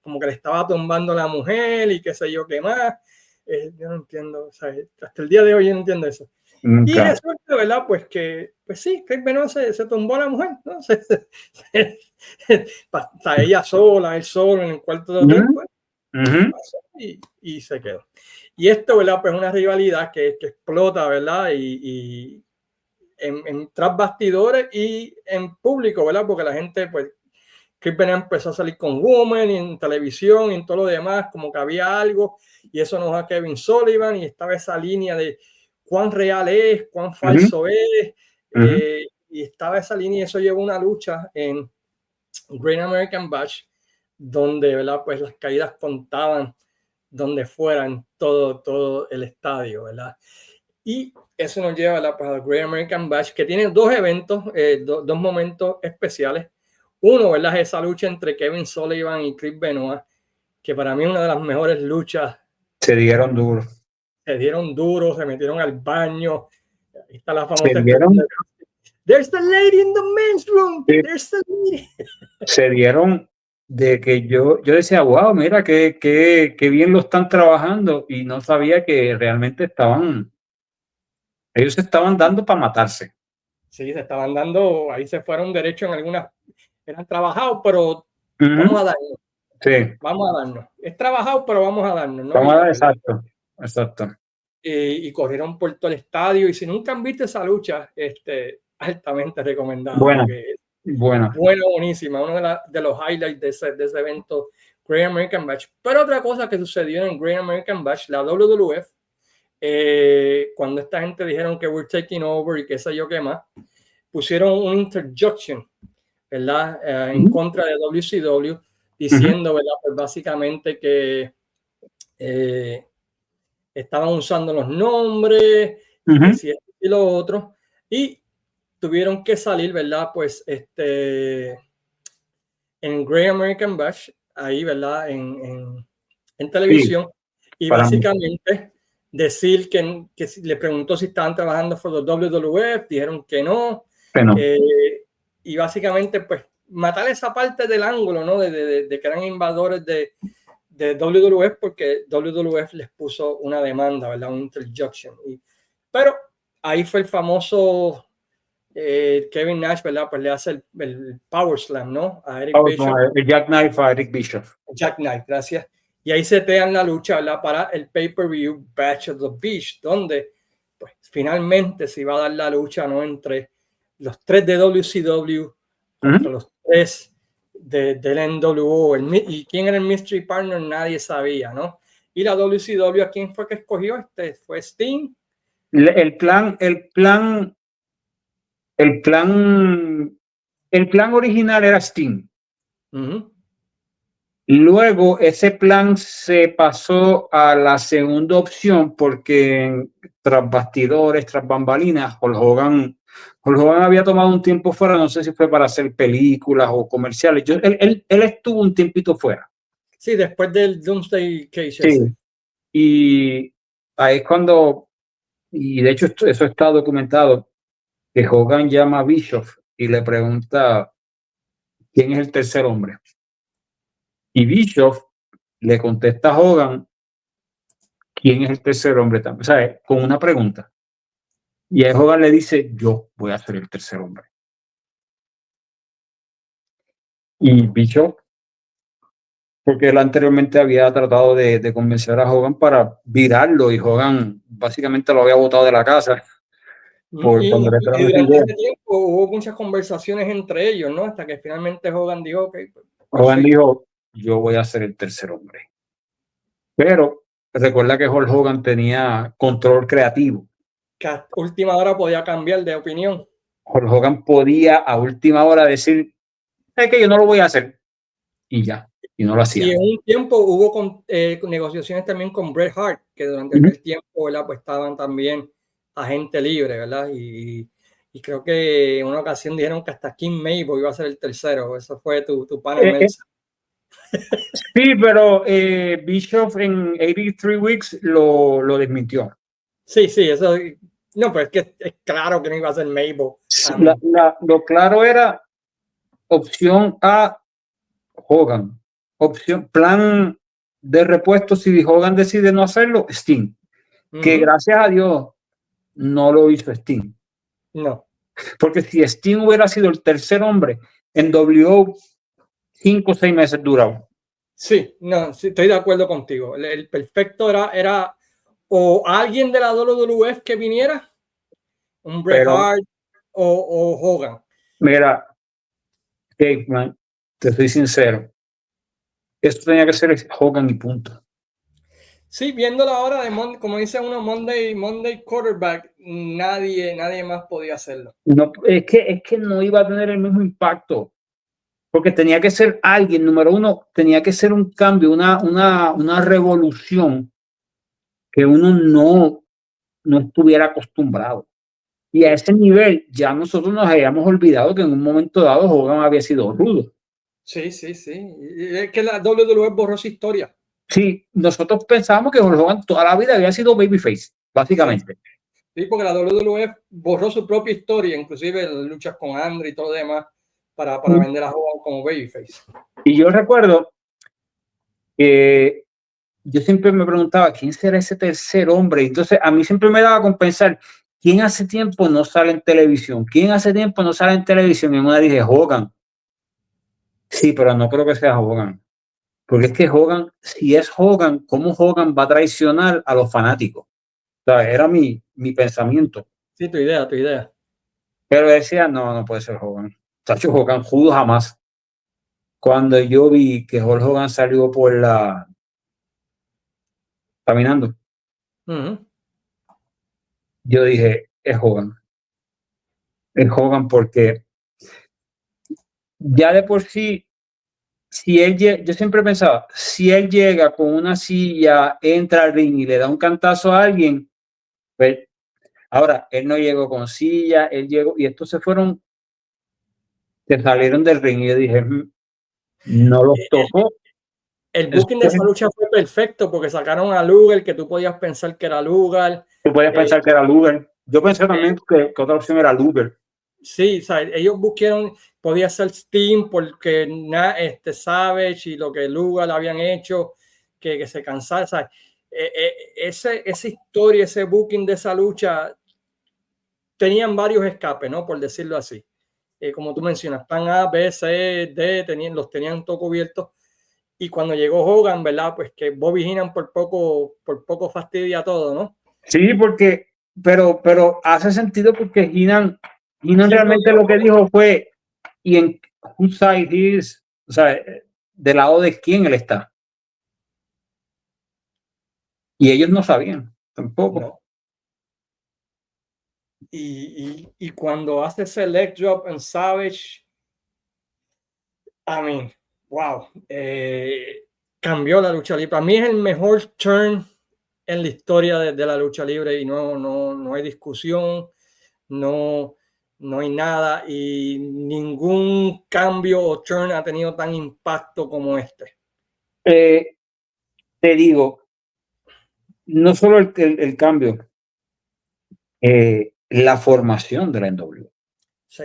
como que le estaba tumbando a la mujer y qué sé yo qué más. Yo no entiendo, ¿sabes? Hasta el día de hoy yo no entiendo eso. Y resulta, ¿verdad? Pues que, pues sí, Chris Benoit se tumbó a la mujer, ¿no? Está ella sola, él solo en el cuarto de hotel, pues, y se quedó. Y esto, ¿verdad? Pues una rivalidad que explota, ¿verdad? Y en tras bastidores y en público, ¿verdad? Porque la gente, pues, Chris Benoit empezó a salir con Woman y en televisión y en todo lo demás, como que había algo, y eso nos da Kevin Sullivan, y estaba esa línea de cuán real es, cuán falso es, y estaba esa línea, y eso llevó una lucha en Great American Bash, donde, ¿verdad? Pues las caídas contaban donde fueran todo el estadio, ¿verdad? Y eso nos lleva a la Great American Bash, que tiene 2 eventos, 2 momentos especiales. Uno, ¿verdad? Es esa lucha entre Kevin Sullivan y Chris Benoit, que para mí es una de las mejores luchas. Se dieron duro. Se dieron duro, se metieron al baño. Ahí está la famosa. Se dieron. There's the lady in the men's room. Sí. There's the lady. Se dieron de que yo decía, wow, mira, qué bien lo están trabajando, y no sabía que realmente ellos se estaban dando para matarse. Sí, se estaban dando, ahí se fueron derecho en algunas, eran trabajados, pero vamos a darnos. Sí. Vamos a darnos. Es trabajado, pero vamos a darnos, ¿no? Vamos a dar, exacto. Y corrieron por todo el estadio, y si nunca han visto esa lucha, altamente recomendada. Buena. Buenísima, uno de los highlights de ese evento, Great American Bash. Pero otra cosa que sucedió en Great American Bash, la WWF, cuando esta gente dijeron que we're taking over y qué sé yo qué más, pusieron un interjection, ¿verdad? En contra de WCW, diciendo, ¿verdad? Pues básicamente que estaban usando los nombres y que si esto y lo otro, y tuvieron que salir, ¿verdad? Pues en Great American Bash, ahí, ¿verdad? En televisión, y para mí. básicamente decir que le preguntó si estaban trabajando por los WWF, dijeron que no, Bueno, y básicamente pues matar esa parte del ángulo, ¿no? De que eran invasores de WWF, porque WWF les puso una demanda, ¿verdad? Un interjection. Pero ahí fue el famoso Kevin Nash, ¿verdad? Pues le hace el Power Slam, ¿no? A Eric Bischoff. el Jackknife a Eric Bischoff. Jackknife, gracias. Y ahí se tean la lucha, ¿verdad? Para el pay-per-view Batch of the Beach, donde pues finalmente se iba a dar la lucha, ¿no? Entre los tres de WCW contra los tres del NWO. Y quién era el Mystery Partner, nadie sabía, ¿no? Y la WCW, ¿a quién fue que escogió? Fue Sting. El plan original era Sting. Luego ese plan se pasó a la segunda opción porque tras bastidores, tras bambalinas, Hulk Hogan había tomado un tiempo fuera, no sé si fue para hacer películas o comerciales. Él estuvo un tiempito fuera. Sí, después del Doomsday Cage. Sí. Y ahí es cuando, y de hecho eso está documentado, que Hogan llama a Bischoff y le pregunta quién es el tercer hombre. Y Bischoff le contesta a Hogan quién es el tercer hombre también, o sea, con una pregunta. Y ahí Hogan le dice, yo voy a ser el tercer hombre. Y Bischoff, porque él anteriormente había tratado de convencer a Hogan para virarlo y Hogan básicamente lo había botado de la casa. Y durante ese tiempo hubo muchas conversaciones entre ellos, ¿no? Hasta que finalmente Hogan dijo, ok. Hogan dijo, yo voy a ser el tercer hombre. Pero recuerda que Hulk Hogan tenía control creativo. Que a última hora podía cambiar de opinión. Hulk Hogan podía a última hora decir, es que yo no lo voy a hacer. Y ya, y no lo hacía. Y en un tiempo hubo negociaciones también con Bret Hart, que durante aquel tiempo, ¿verdad? Pues estaban también agente libre, ¿verdad? Y creo que en una ocasión dijeron que hasta Kim Mabel iba a ser el tercero. Eso fue tu pana Meltzer. Sí, pero Bischoff en 83 Weeks lo desmintió. Sí, eso. No, pues es que es claro que no iba a ser Mabel. Lo claro era opción A, Hogan. Plan de repuesto, si Hogan decide no hacerlo, Sting. Que gracias a Dios no lo hizo Sting. No. Porque si Sting hubiera sido el tercer hombre, en WO 5 o 6 meses duraba. Sí, no, sí, estoy de acuerdo contigo. El perfecto era o alguien de la WWF que viniera, un Bret Hart o Hogan. Mira, Caveman, te soy sincero. Esto tenía que ser Hogan y punto. Sí, viendo la hora de como dice uno, Monday quarterback, nadie más podía hacerlo. No, es que no iba a tener el mismo impacto. Porque tenía que ser alguien, número uno, tenía que ser un cambio, una revolución que uno no estuviera acostumbrado. Y a ese nivel ya nosotros nos habíamos olvidado que en un momento dado Hogan había sido rudo. Sí. Es que la WWE borró su historia. Sí, nosotros pensábamos que Hogan toda la vida había sido babyface, básicamente. Sí, porque la WWE borró su propia historia, inclusive luchas con Andre y todo lo demás, para vender a Hogan como babyface. Y yo recuerdo que yo siempre me preguntaba, ¿quién será ese tercer hombre? Entonces, a mí siempre me daba con pensar, ¿quién hace tiempo no sale en televisión? ¿Quién hace tiempo no sale en televisión? Y en una dije, Hogan. Sí, pero no creo que sea Hogan. Porque es que Hogan, si es Hogan, ¿cómo Hogan va a traicionar a los fanáticos? O sea, era mi pensamiento. Sí, tu idea. Pero decía, no puede ser Hogan. Tacho, Hogan judo jamás. Cuando yo vi que Hulk Hogan salió caminando, yo dije, es Hogan. Es Hogan porque ya de por sí, yo siempre pensaba, si él llega con una silla, entra al ring y le da un cantazo a alguien, pues ahora, él no llegó con silla, él llegó, y estos se salieron del ring y yo dije, No los tocó. El booking de esa lucha fue perfecto porque sacaron a Luger, que tú podías pensar que era Luger. Tú podías pensar que era Luger. Yo pensé también que otra opción era Luger. Sí, o sea, ellos buscaron, podía ser Steam porque Savage y lo que Luger habían hecho, que se cansara. O sea, esa historia, ese booking de esa lucha, tenían varios escapes, ¿no? Por decirlo así. Como tú mencionas, plan A, B, C, D, los tenían todo cubiertos. Y cuando llegó Hogan, ¿verdad? Pues que Bobby Heenan por poco fastidia todo, ¿no? Sí, porque, pero hace sentido porque Heenan realmente lo que dijo fue, ¿y en whose side he is? O sea, ¿del lado de quién él está? Y ellos no sabían tampoco. No. Y cuando hace ese leg drop en Savage, I mean, wow, cambió la lucha libre. Para mí es el mejor turn en la historia de la lucha libre y no hay discusión, no hay nada y ningún cambio o turn ha tenido tan impacto como este. Te digo, no solo el cambio, la formación de la NW. Sí.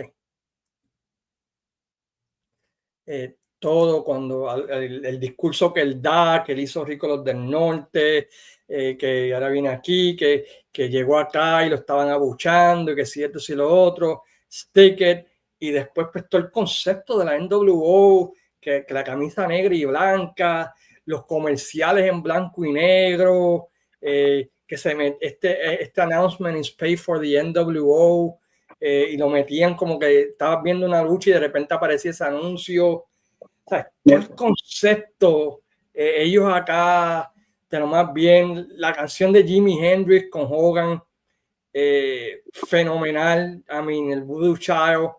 Todo cuando el discurso que él da, que él hizo rico los del norte, que ahora viene aquí, que llegó acá y lo estaban abuchando y que si esto, si lo otro, stick it, y después pues todo el concepto de la NWO, que la camisa negra y blanca, los comerciales en blanco y negro, que este announcement is paid for the NWO, y lo metían como que estabas viendo una lucha y de repente aparecía ese anuncio. O sea, todo el concepto, ellos acá, pero más bien la canción de Jimi Hendrix con Hogan, fenomenal. I mean, el Voodoo Child.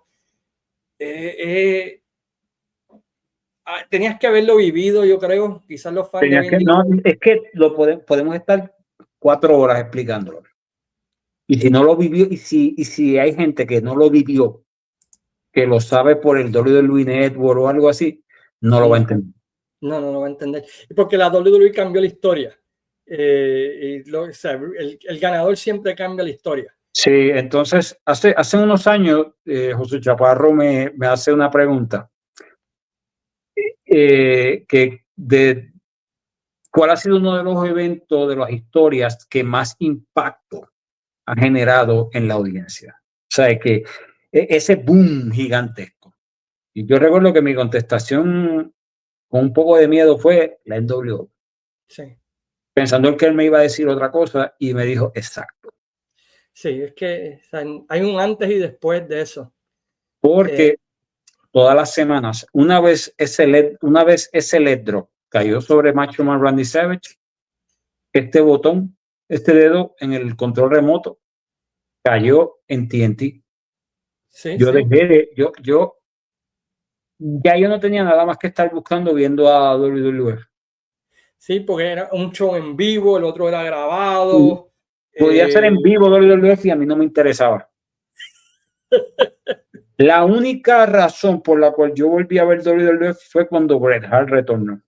Tenías que haberlo vivido, yo creo. Quizás los fans de hoy en día. No, es que podemos estar 4 horas explicándolo. Y si no lo vivió, y si hay gente que no lo vivió, que lo sabe por el WWE Network o algo así, no lo va a entender. No va a entender. Porque la WWE cambió la historia. O sea, el ganador siempre cambia la historia. Sí, entonces hace unos años José Chaparro me hace una pregunta ¿cuál ha sido uno de los eventos, de las historias que más impacto ha generado en la audiencia? O sea, que ese boom gigantesco. Y yo recuerdo que mi contestación con un poco de miedo fue la NWO. Sí. Pensando que él me iba a decir otra cosa y me dijo exacto. Sí, es que o sea, hay un antes y después de eso. Porque todas las semanas, una vez ese LED drop cayó sobre Macho Man Randy Savage, este botón, este dedo en el control remoto cayó en TNT. Sí, Yo sí. dejé de, ya yo no tenía nada más que estar buscando viendo a WWF. Sí, porque era un show en vivo, el otro era grabado. Podía ser en vivo WWF y a mí no me interesaba. La única razón por la cual yo volví a ver WWF fue cuando Bret Hart retornó.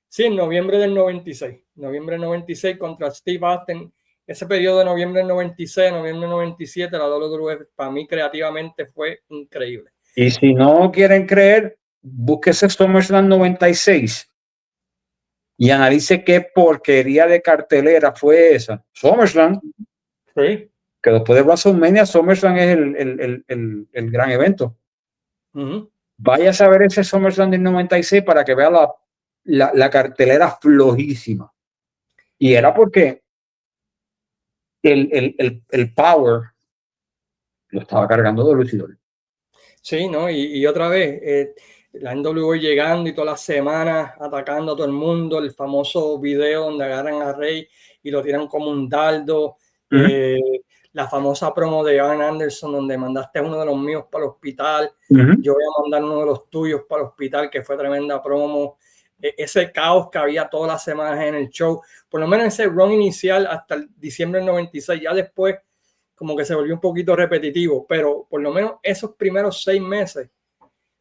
Sí, en noviembre del 96. Noviembre del 96 contra Steve Austin. Ese periodo de noviembre del 96, noviembre del 97, la WWF para mí creativamente fue increíble. Y si no quieren creer, búsquese SummerSlam 96 y analice qué porquería de cartelera fue esa. SummerSlam. Sí. Que después de WrestleMania, SummerSlam es el gran evento. Vaya a saber ese SummerSlam del 96 para que vea la cartelera flojísima. Y era porque el power lo estaba cargando de luchadores. Sí, ¿no? Y otra vez, la NWO llegando y todas las semanas atacando a todo el mundo, el famoso video donde agarran a Rey y lo tiran como un dardo, la famosa promo de Arn Anderson donde mandaste a uno de los míos para el hospital, yo voy a mandar uno de los tuyos para el hospital, que fue tremenda promo, ese caos que había todas las semanas en el show, por lo menos ese run inicial hasta el diciembre del 96, ya después como que se volvió un poquito repetitivo, pero por lo menos esos primeros 6 meses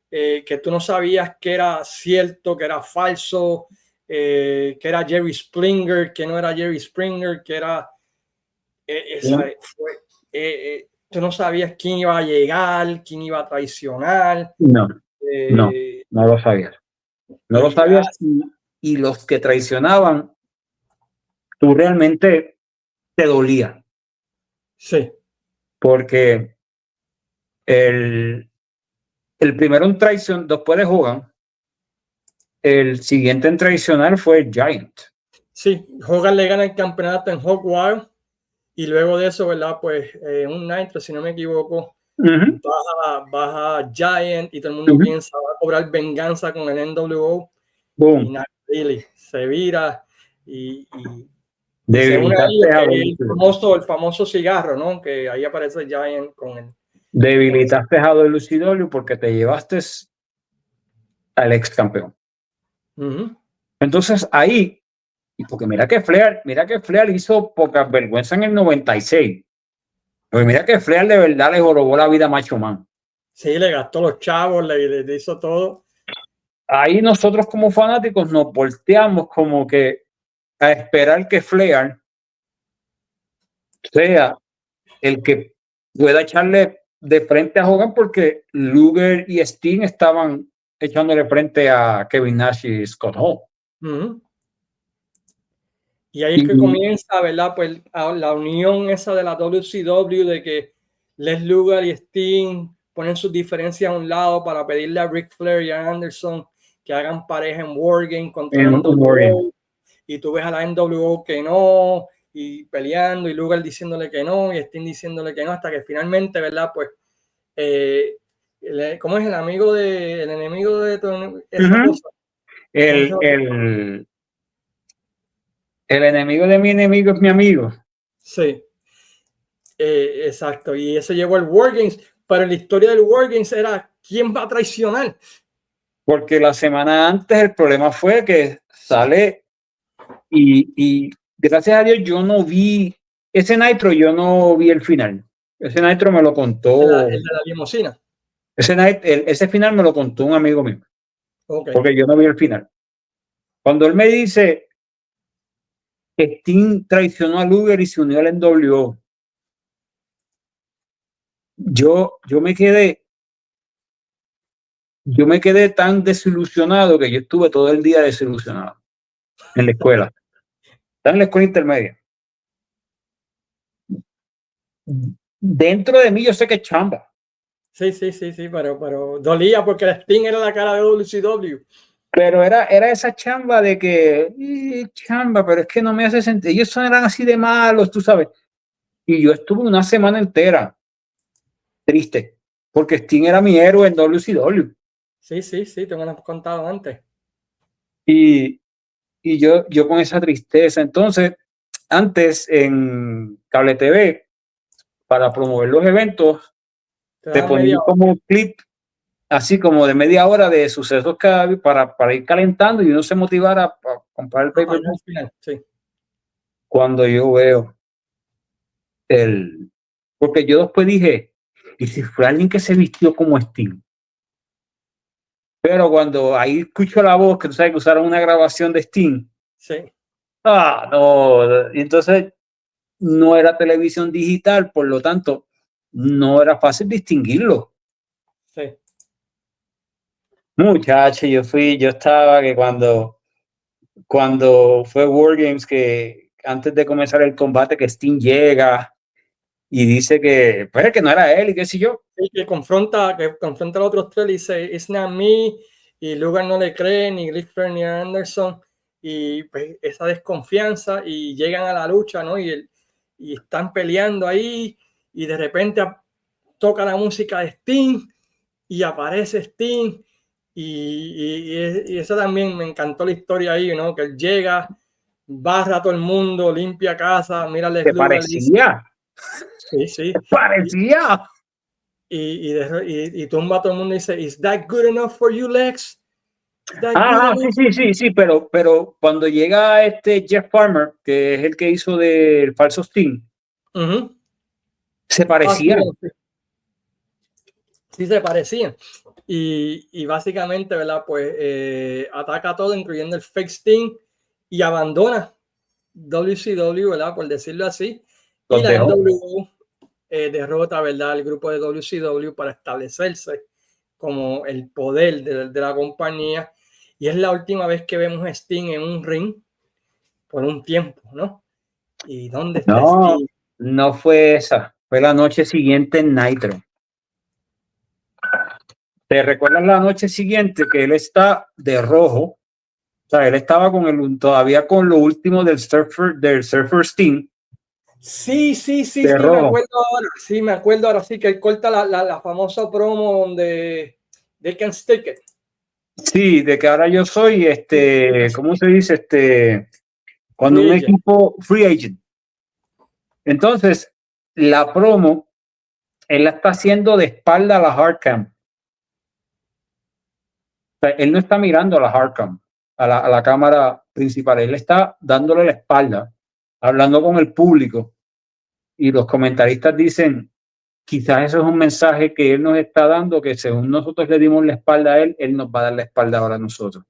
que tú no sabías que era cierto, que era falso, que era Jerry Springer, que no era Jerry Springer, que era... tú no sabías quién iba a llegar, quién iba a traicionar. No lo sabías. No lo sabías y los que traicionaban, tú realmente te dolía. Sí. Porque el primero en traición, después de Hogan, el siguiente en traicionar fue Giant. Sí, Hogan le gana el campeonato en Hog Wild y luego de eso, ¿verdad? Pues un Nitro, si no me equivoco, baja Giant y todo el mundo piensa va a cobrar venganza con el NWO. Boom. Y not really, se vira y se une ahí el famoso cigarro, ¿no? Que ahí aparece Giant con él. Debilitaste a WCW porque te llevaste al ex campeón. Entonces ahí, y porque mira que Flair hizo pocas vergüenzas en el 96. Pues mira que Flair de verdad le jorobó la vida a Macho Man. Sí, le gastó los chavos, le hizo todo. Ahí nosotros como fanáticos nos volteamos como que a esperar que Flair sea el que pueda echarle de frente a Hogan, porque Luger y Sting estaban echándole frente a Kevin Nash y Scott Hall. Y ahí es que comienza, ¿verdad? Pues la unión esa de la WCW, de que Les Luger y Sting ponen sus diferencias a un lado para pedirle a Ric Flair y a Anderson que hagan pareja en Wargame contra la NWO. Y tú ves a la NWO que no, y peleando, y Luger diciéndole que no, y Sting diciéndole que no, hasta que finalmente, ¿verdad? Pues, ¿cómo es el enemigo de esa cosa? El enemigo de mi enemigo es mi amigo. Sí. Exacto. Y eso llegó al Wargames. Pero la historia del Wargames era ¿quién va a traicionar? Porque la semana antes el problema fue que sale y gracias a Dios yo no vi ese Nitro, yo no vi el final. Ese Nitro me lo contó. El de la limusina. Ese final me lo contó un amigo mío. Okay. Porque yo no vi el final. Cuando él me dice que Sting traicionó a Luger y se unió al NWO, yo me quedé tan desilusionado que yo estuve todo el día desilusionado en la escuela. Estaba en la escuela intermedia. Dentro de mí yo sé que es chamba. Sí, pero dolía porque el Sting era la cara de WCW. Pero era esa chamba de que, chamba, pero es que no me hace sentido. Ellos eran así de malos, tú sabes. Y yo estuve una semana entera triste, porque Sting era mi héroe en WCW. Sí, te me lo has contado antes. Y yo con esa tristeza. Entonces, antes en Cable TV, para promover los eventos, te ponían como un clip así como de media hora de sucesos para ir calentando y uno se motivara para comprar el pay-per-view. Sí. Cuando yo veo porque yo después dije, ¿y si fue alguien que se vistió como Sting? Pero cuando ahí escucho la voz, que tú sabes que usaron una grabación de Sting. Sí. No, y entonces no era televisión digital, por lo tanto, no era fácil distinguirlo. Sí. Muchacho, yo estaba que cuando fue Wargames, que antes de comenzar el combate, que Sting llega y dice que, pues, que no era él y qué sé yo. Sí, que confronta a los otros tres y dice, it's not me, y Luger no le cree, ni Ric Flair ni Anderson, y pues esa desconfianza, y llegan a la lucha, ¿no? Y están peleando ahí, y de repente toca la música de Sting, y aparece Sting, y eso también me encantó la historia ahí, ¿no? Que él llega, barra a todo el mundo, limpia casa, mira a Lex Luger. Parecía. Sí. Parecía. Y tumba a todo el mundo y dice, ¿Is that good enough for you, Lex? Sí, pero cuando llega Jeff Farmer, que es el que hizo del falso Sting, se parecía. Sí, se parecían. Y básicamente, ¿verdad? Pues ataca todo, incluyendo el fake Sting, y abandona WCW, ¿verdad? Por decirlo así. Y la NWO derrota, ¿verdad? El grupo de WCW para establecerse como el poder de la compañía. Y es la última vez que vemos a Sting en un ring por un tiempo, ¿no? ¿Y dónde está Sting? No fue esa. Fue la noche siguiente en Nitro. ¿Te recuerdas la noche siguiente que él está de rojo? O sea, él estaba todavía con lo último del Surfer Sting. Sí, me acuerdo ahora. Sí, me acuerdo ahora, sí, que él corta la famosa promo donde They Can Stick It. Sí, de que ahora yo soy, ¿cómo se dice? Cuando un equipo free agent. Entonces, la promo, él la está haciendo de espalda a la hardcam. O sea, él no está mirando a la hardcam, a la cámara principal. Él está dándole la espalda, hablando con el público. Y los comentaristas dicen, quizás eso es un mensaje que él nos está dando, que según nosotros le dimos la espalda a él, él nos va a dar la espalda ahora a nosotros.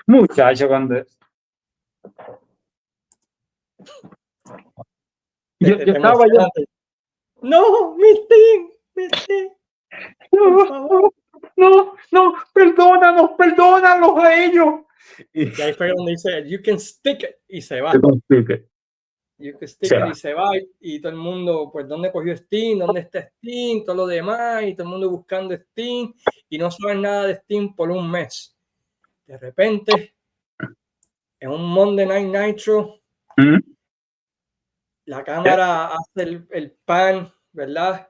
Muchacho, cuando... Yo estaba yo... No, mi Sting. Por favor. No, perdónalos a ellos. Y ahí fue donde dice, you can stick it, y se va. You can stick it, y se va. Y todo el mundo, pues, ¿dónde cogió Sting? ¿Dónde está Sting? Todo lo demás, y todo el mundo buscando Sting, y no saben nada de Sting por un mes. De repente, en un Monday Night Nitro, la cámara hace el pan, ¿verdad?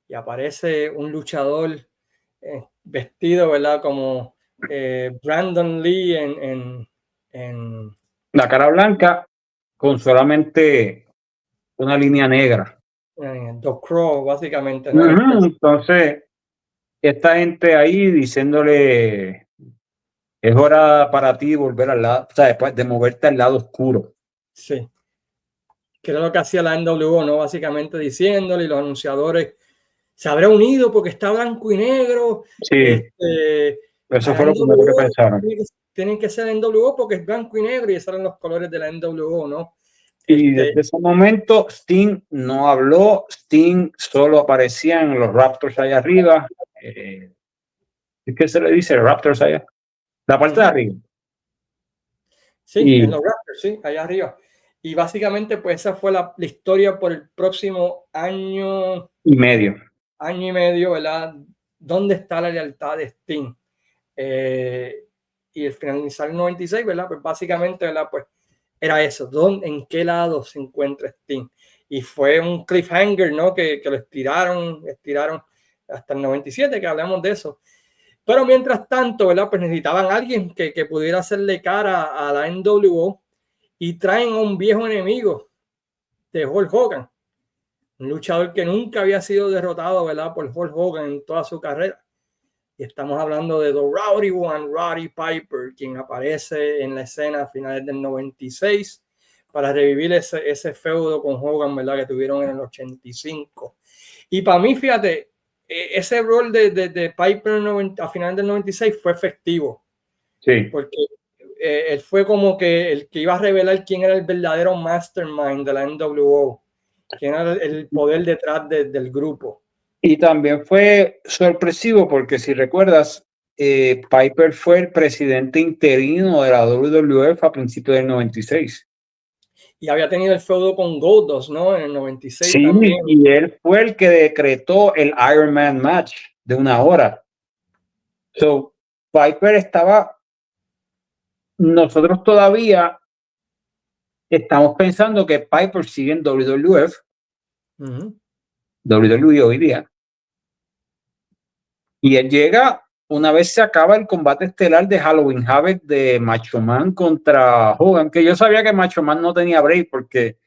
Y aparece un luchador vestido, ¿verdad? Como Brandon Lee en la cara blanca con solamente una línea negra. Doc Crow, básicamente, ¿no? Entonces, esta gente ahí diciéndole, es hora para ti volver al lado, o sea, después de moverte al lado oscuro. Sí. Que era lo que hacía la NWO, ¿no? Básicamente diciéndole, y los anunciadores se habrá unido porque está blanco y negro. Sí. Eso fue lo primero que pensaron. Tienen que ser NWO porque es blanco y negro, y esos eran los colores de la NWO, ¿no? Y desde ese momento Sting no habló, Sting solo aparecía en los Raptors allá arriba. ¿Qué se le dice? Raptors allá. La parte de arriba. Sí, en los Raptors, sí, allá arriba. Y básicamente, pues esa fue la historia por el próximo año y medio, ¿verdad? ¿Dónde está la lealtad de Sting? Y el finalizar el 96, ¿verdad? Pues básicamente, ¿verdad? Pues era eso, ¿en qué lado se encuentra Sting? Y fue un cliffhanger, ¿no? Que lo estiraron hasta el 97, que hablamos de eso. Pero mientras tanto, ¿verdad? Pues necesitaban a alguien que pudiera hacerle cara a la NWO, y traen a un viejo enemigo de Hulk Hogan, un luchador que nunca había sido derrotado, ¿verdad? Por Hulk Hogan en toda su carrera. Y estamos hablando de The Rowdy One, Roddy Piper, quien aparece en la escena a finales del 96 para revivir ese feudo con Hogan, ¿verdad? Que tuvieron en el 85. Y para mí, fíjate, ese rol de Piper a finales del 96 fue efectivo. Sí. Porque él fue como que el que iba a revelar quién era el verdadero mastermind de la NWO, quién era el poder detrás del grupo. Y también fue sorpresivo porque si recuerdas, Piper fue el presidente interino de la WWF a principios del 96. Y había tenido el feudo con Goldust, ¿no? En el 96 sí, también. Y él fue el que decretó el Iron Man match de 1 hora. So, Piper estaba... Nosotros todavía estamos pensando que Piper sigue en WWF, WWE hoy día. Y él llega una vez se acaba el combate estelar de Halloween Havoc de Macho Man contra Hogan, que yo sabía que Macho Man no tenía break porque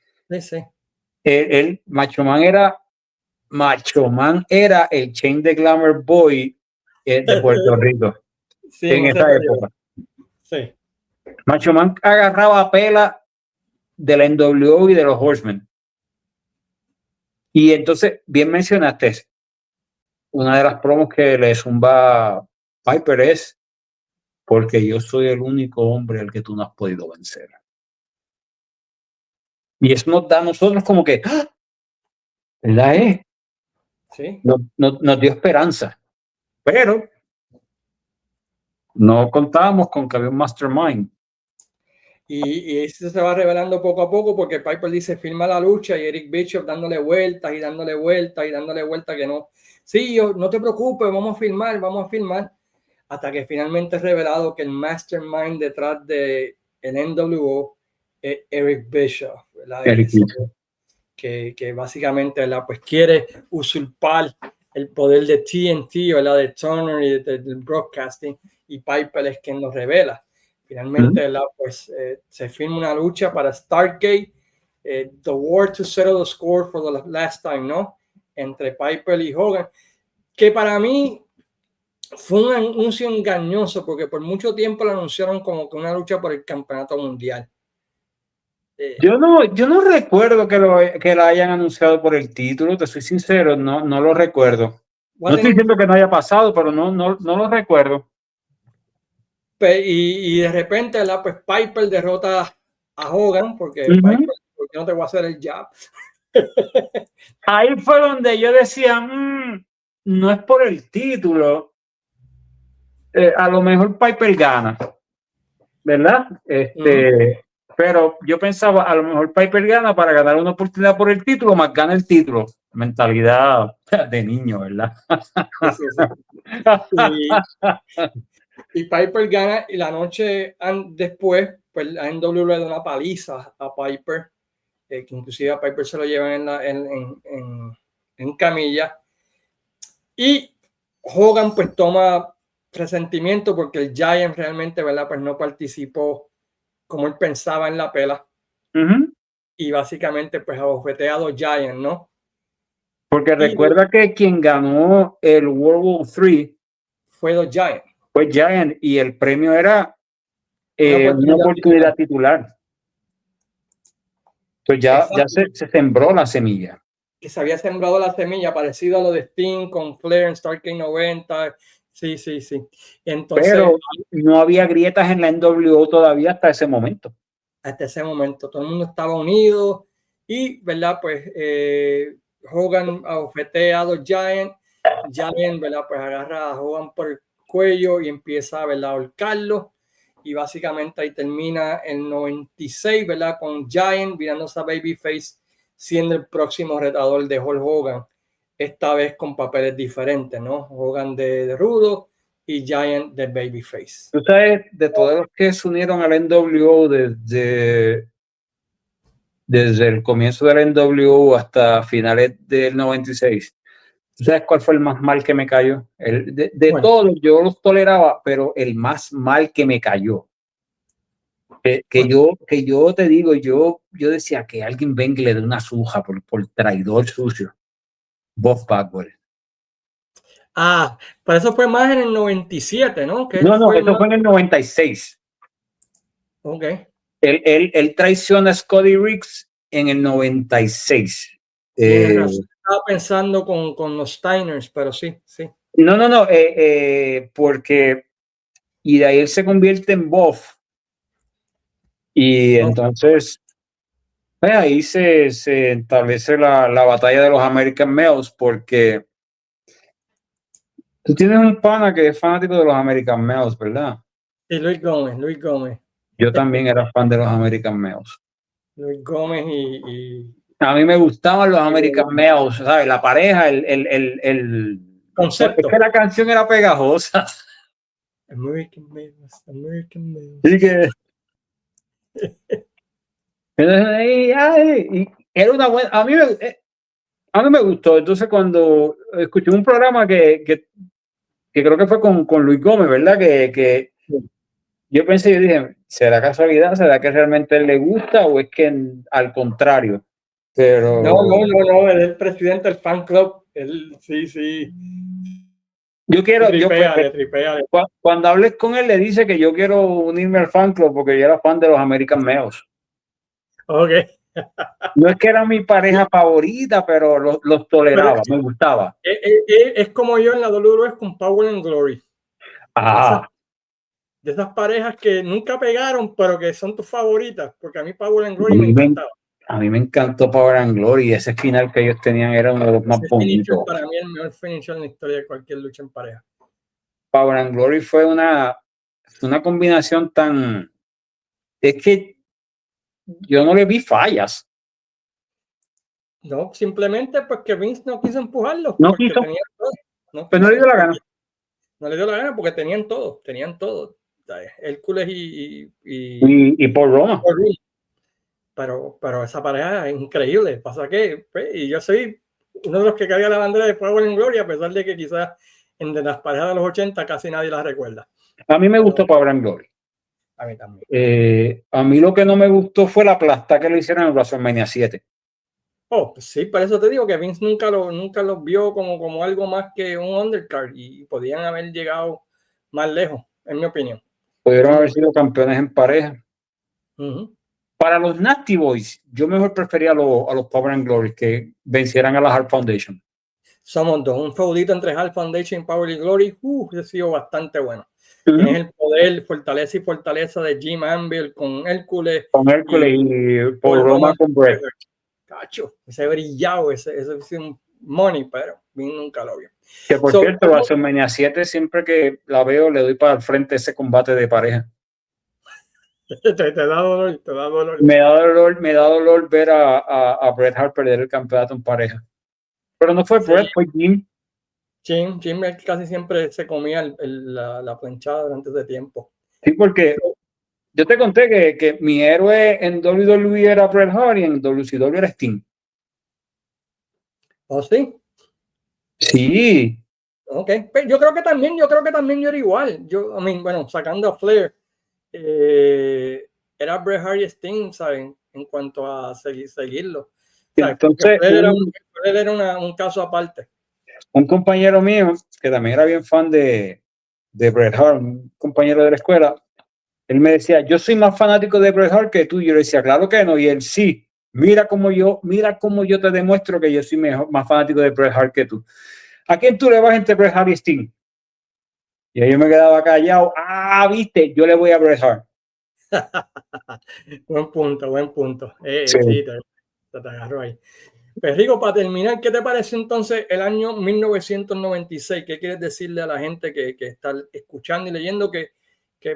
Macho Man era el Chain de Glamour Boy de Puerto Rico en esa época. Sí. Macho Man agarraba pela de la NWO y de los Horsemen. Y entonces, bien mencionaste, una de las promos que le zumba Piper es porque yo soy el único hombre al que tú no has podido vencer. Y eso nos da a nosotros como que, ¡ah! ¿Verdad? Sí. Nos dio esperanza. Pero no contábamos con que había un mastermind. Y eso se va revelando poco a poco porque Piper dice firma la lucha y Eric Bischoff dándole vueltas y dándole vueltas y dándole vueltas que no. Sí, yo, no te preocupes, vamos a filmar. Hasta que finalmente es revelado que el mastermind detrás de el NWO es Eric Bischoff, ¿verdad? Eric Bischoff. Que básicamente, ¿verdad? Pues quiere usurpar el poder de TNT, ¿verdad? De Turner y del broadcasting, y Piper es quien lo revela. Finalmente, ¿verdad? Pues se firma una lucha para Stargate, The War to Settle the Score for the Last Time, ¿no? Entre Piper y Hogan, que para mí fue un anuncio engañoso porque por mucho tiempo lo anunciaron como que una lucha por el campeonato mundial. Yo no recuerdo que la hayan anunciado por el título, te soy sincero, no lo recuerdo. No estoy diciendo que no haya pasado, pero no lo recuerdo. Y de repente, ¿verdad? Pues Piper derrota a Hogan porque Piper, porque no te voy a hacer el jab. Ahí fue donde yo decía, no es por el título, a lo mejor Piper gana, ¿verdad? Pero yo pensaba, a lo mejor Piper gana para ganar una oportunidad por el título, más gana el título. Mentalidad de niño, ¿verdad? Sí. Y Piper gana y la noche después, pues la NWO le da una paliza a Piper, que inclusive a Piper se lo llevan en camilla. Y Hogan pues toma resentimiento porque el Giant realmente, ¿verdad? Pues no participó como él pensaba en la pela. Y básicamente pues abofeteado Giant, ¿no? Porque recuerda que quien ganó el World War III fue The Giant. Fue Giant y el premio era una oportunidad titular. Entonces ya se sembró la semilla. Que se había sembrado la semilla, parecido a lo de Sting con Flair en Starrcade 90. Sí. Entonces, pero no había grietas en la NWO todavía hasta ese momento. Hasta ese momento, todo el mundo estaba unido y, ¿verdad? Pues Hogan abofetea a los Giant, ¿verdad? Pues agarra a Hogan por el cuello y empieza, ¿verdad? A ahorcarlo. Y básicamente ahí termina el 96, ¿verdad? Con Giant virándose a Babyface, siendo el próximo retador de Hulk Hogan, esta vez con papeles diferentes, ¿no? Hogan de rudo y Giant de Babyface. Tú sabes, de todos los que se unieron al NWO desde el comienzo del NWO hasta finales del 96, ¿tú sabes cuál fue el más mal que me cayó? Bueno, todos yo los toleraba, pero el más mal que me cayó. Que yo te digo, yo decía que alguien venga y le dé una suja por traidor sucio. Bob Bagwell. Pero eso fue más en el 97, ¿no? No, eso fue en el 96. Ok. Él traiciona a Scotty Riggs en el 96. Estaba pensando con los Steiners, pero sí. No, porque y de ahí él se convierte en Bob. Y entonces ahí se establece la batalla de los American Males, porque tú tienes un pana que es fanático de los American Males, ¿verdad? Sí, Luis Gómez. Yo también era fan de los American Males. Luis Gómez y... A mí me gustaban los American Males, ¿sabes? La pareja, el concepto. Es que la canción era pegajosa. American Males. Sí que... y era una buena... A mí me gustó. Entonces cuando escuché un programa que creo que fue con Luis Gómez, ¿verdad? Que yo pensé, yo dije, ¿será casualidad? ¿Será que realmente él le gusta o es que al contrario? Pero... No, él es el presidente del fan club. Él, sí. Yo quiero... Tripea. Cuando hables con él, le dice que yo quiero unirme al fan club porque yo era fan de los American Males. Ok. No es que era mi pareja favorita, pero los toleraba, me gustaba. Es como yo en la WWE con Power and Glory. Ah, De esas parejas que nunca pegaron, pero que son tus favoritas, porque a mí Power and Glory a me mí me, encantaba. a mí me encantó Power and Glory y ese final que ellos tenían era uno de los más Ese finisher bonitos. para mí es el mejor finisher en la historia de cualquier lucha en pareja. Power and Glory fue una combinación tan... Es que yo no le vi fallas. No, simplemente porque Vince no quiso empujarlo, No porque quiso, tenían todo. No pero no le dio la gana. No le dio la gana porque tenían todo. Hércules Y por Roma. Pero esa pareja es increíble. Pasa que, pues, y yo soy uno de los que carga la bandera de Power and Glory, a pesar de que quizás en de las parejas de los 80 casi nadie las recuerda. A mí me gustó Power and Glory. A mí también. A mí lo que no me gustó fue la plasta que le hicieron en WrestleMania 7. Oh, pues sí, por eso te digo que Vince nunca los vio como algo más que un undercard y podían haber llegado más lejos, en mi opinión. Pudieron haber sido campeones en pareja. Uh-huh. Para los Nasty Boys, yo mejor prefería a los Power and Glory que vencieran a la Hart Foundation. Somos dos, un feudito entre Hart Foundation, Power y Glory, ha sido bastante bueno. Tienes el poder, fortaleza de Jim Anvil con Hércules. Con Hércules y por Roma con Bret. Cacho, ese brillado, ese es un money, pero nunca lo vio. Que por cierto, WrestleMania 7, siempre que la veo, le doy para el frente ese combate de pareja. te da dolor. Me da dolor ver a Bret Hart perder el campeonato en pareja. Pero no fue Bret, fue Jim. Jim casi siempre se comía la planchada durante ese tiempo. Sí, porque yo te conté que mi héroe en WWE era Bret Hart y en WCW era Sting. ¿Oh, sí? Sí. Ok, pero yo creo que también yo era igual. Bueno, sacando a Flair, era Bret Hart y Sting, ¿saben? En cuanto a seguirlo. Entonces, Flair era un caso aparte. Un compañero mío, que también era bien fan de Bret Hart, un compañero de la escuela, él me decía, yo soy más fanático de Bret Hart que tú. Y yo le decía, claro que no. Y él, sí, mira cómo yo te demuestro que yo soy más fanático de Bret Hart que tú. ¿A quién tú le vas entre Bret Hart y Sting? Y ahí yo me quedaba callado. Viste, yo le voy a Bret Hart. Buen punto. Sí. Sí, te agarro ahí. Pues Rico, para terminar, ¿qué te parece entonces el año 1996? ¿Qué quieres decirle a la gente que está escuchando y leyendo que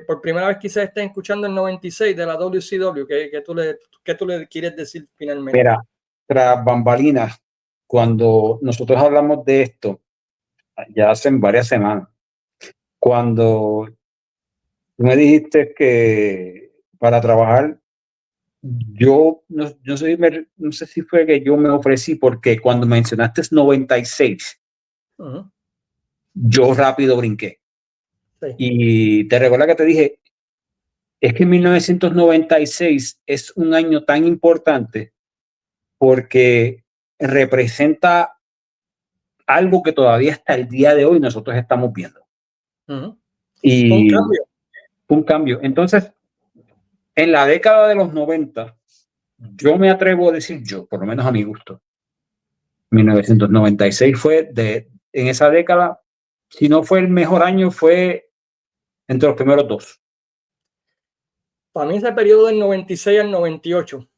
por primera vez quizás estén escuchando el 96 de la WCW? ¿Qué tú le quieres decir finalmente? Mira, tras bambalinas, cuando nosotros hablamos de esto, ya hace varias semanas, cuando tú me dijiste que para trabajar, yo no sé si fue que yo me ofrecí, porque cuando mencionaste 96, yo rápido brinqué. Sí. Y te recuerdo que te dije, es que 1996 es un año tan importante porque representa algo que todavía hasta el día de hoy nosotros estamos viendo. Y un cambio. Entonces, en la década de los 90, yo me atrevo a decir, por lo menos a mi gusto, 1996 fue en esa década, si no fue el mejor año, fue entre los primeros dos. Para mí ese periodo del 96 al 98.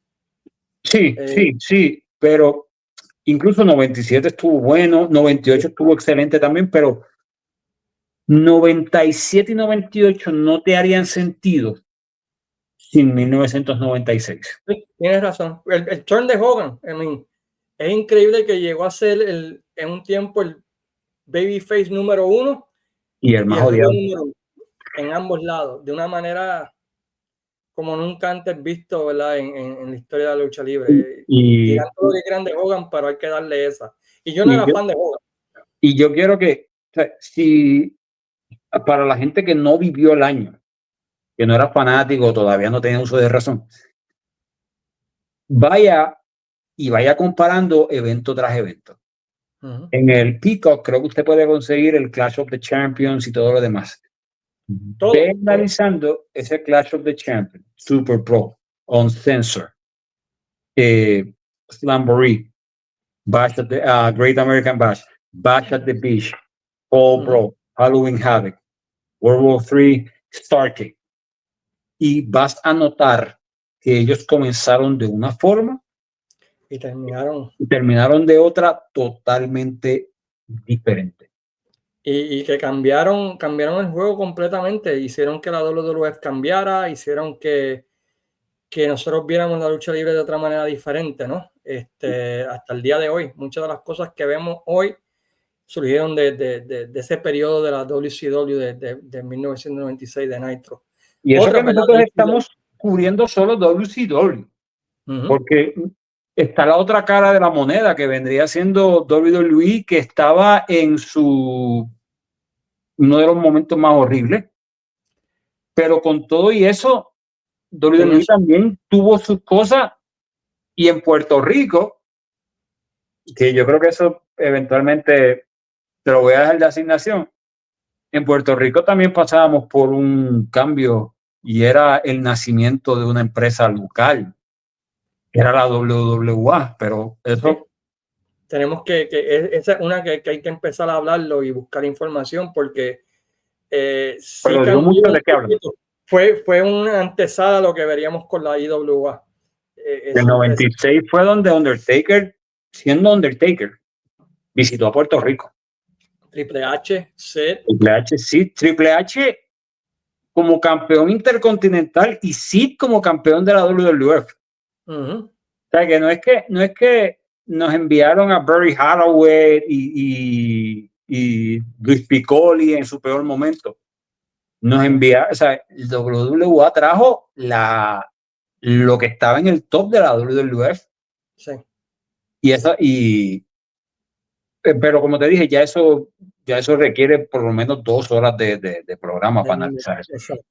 Sí, pero incluso 97 estuvo bueno, 98 estuvo excelente también, pero 97 y 98 no te harían sentido sin 1996. Sí, tienes razón. El turn de Hogan, es increíble que llegó a ser en un tiempo el babyface número 1 y el más odiado en ambos lados, de una manera como nunca antes visto, ¿verdad? En la historia de la lucha libre. Y todo de grande Hogan, pero hay que darle esa. Y yo no era fan de Hogan. Y yo quiero que, si para la gente que no vivió el año, que no era fanático, todavía no tenía uso de razón, vaya comparando evento tras evento. En el Peacock creo que usted puede conseguir el Clash of the Champions y todo lo demás. Ve analizando ese Clash of the Champions, Super Pro, on Censor. Slamboree, Bash at the Great American Bash, Bash at the Beach, Fall Brawl, Halloween Havoc, World War III, Starcade. Y vas a notar que ellos comenzaron de una forma y terminaron de otra totalmente diferente. Y que cambiaron el juego completamente, hicieron que la WWF cambiara, hicieron que nosotros viéramos la lucha libre de otra manera diferente, ¿no? Hasta el día de hoy, muchas de las cosas que vemos hoy surgieron de ese periodo de la WCW de 1996 de Nitro. Y eso que nosotros estamos cubriendo solo WCW, porque está la otra cara de la moneda que vendría siendo WWE, que estaba en uno de los momentos más horribles, pero con todo y eso, WWE también tuvo sus cosas, y en Puerto Rico, que yo creo que eso eventualmente te lo voy a dejar de asignación, en Puerto Rico también pasábamos por un cambio y era el nacimiento de una empresa local, que era la WWA, pero eso... Sí. Tenemos esa es una que hay que empezar a hablarlo y buscar información porque sí pero cambió mucho de qué hablan. Fue una antesala a lo que veríamos con la IWA. El 96 fue donde Undertaker, siendo Undertaker, visitó a Puerto Rico. Triple H, Seth. Triple H, sí, Triple H como campeón intercontinental y Sid como campeón de la WWF. O sea, que no es que nos enviaron a Barry Hathaway y Luis Piccoli en su peor momento. Nos enviaron, o sea, el WWA trajo lo que estaba en el top de la WWF. Sí. Pero como te dije, ya eso requiere por lo menos 2 horas de programa para analizar eso. Exacto.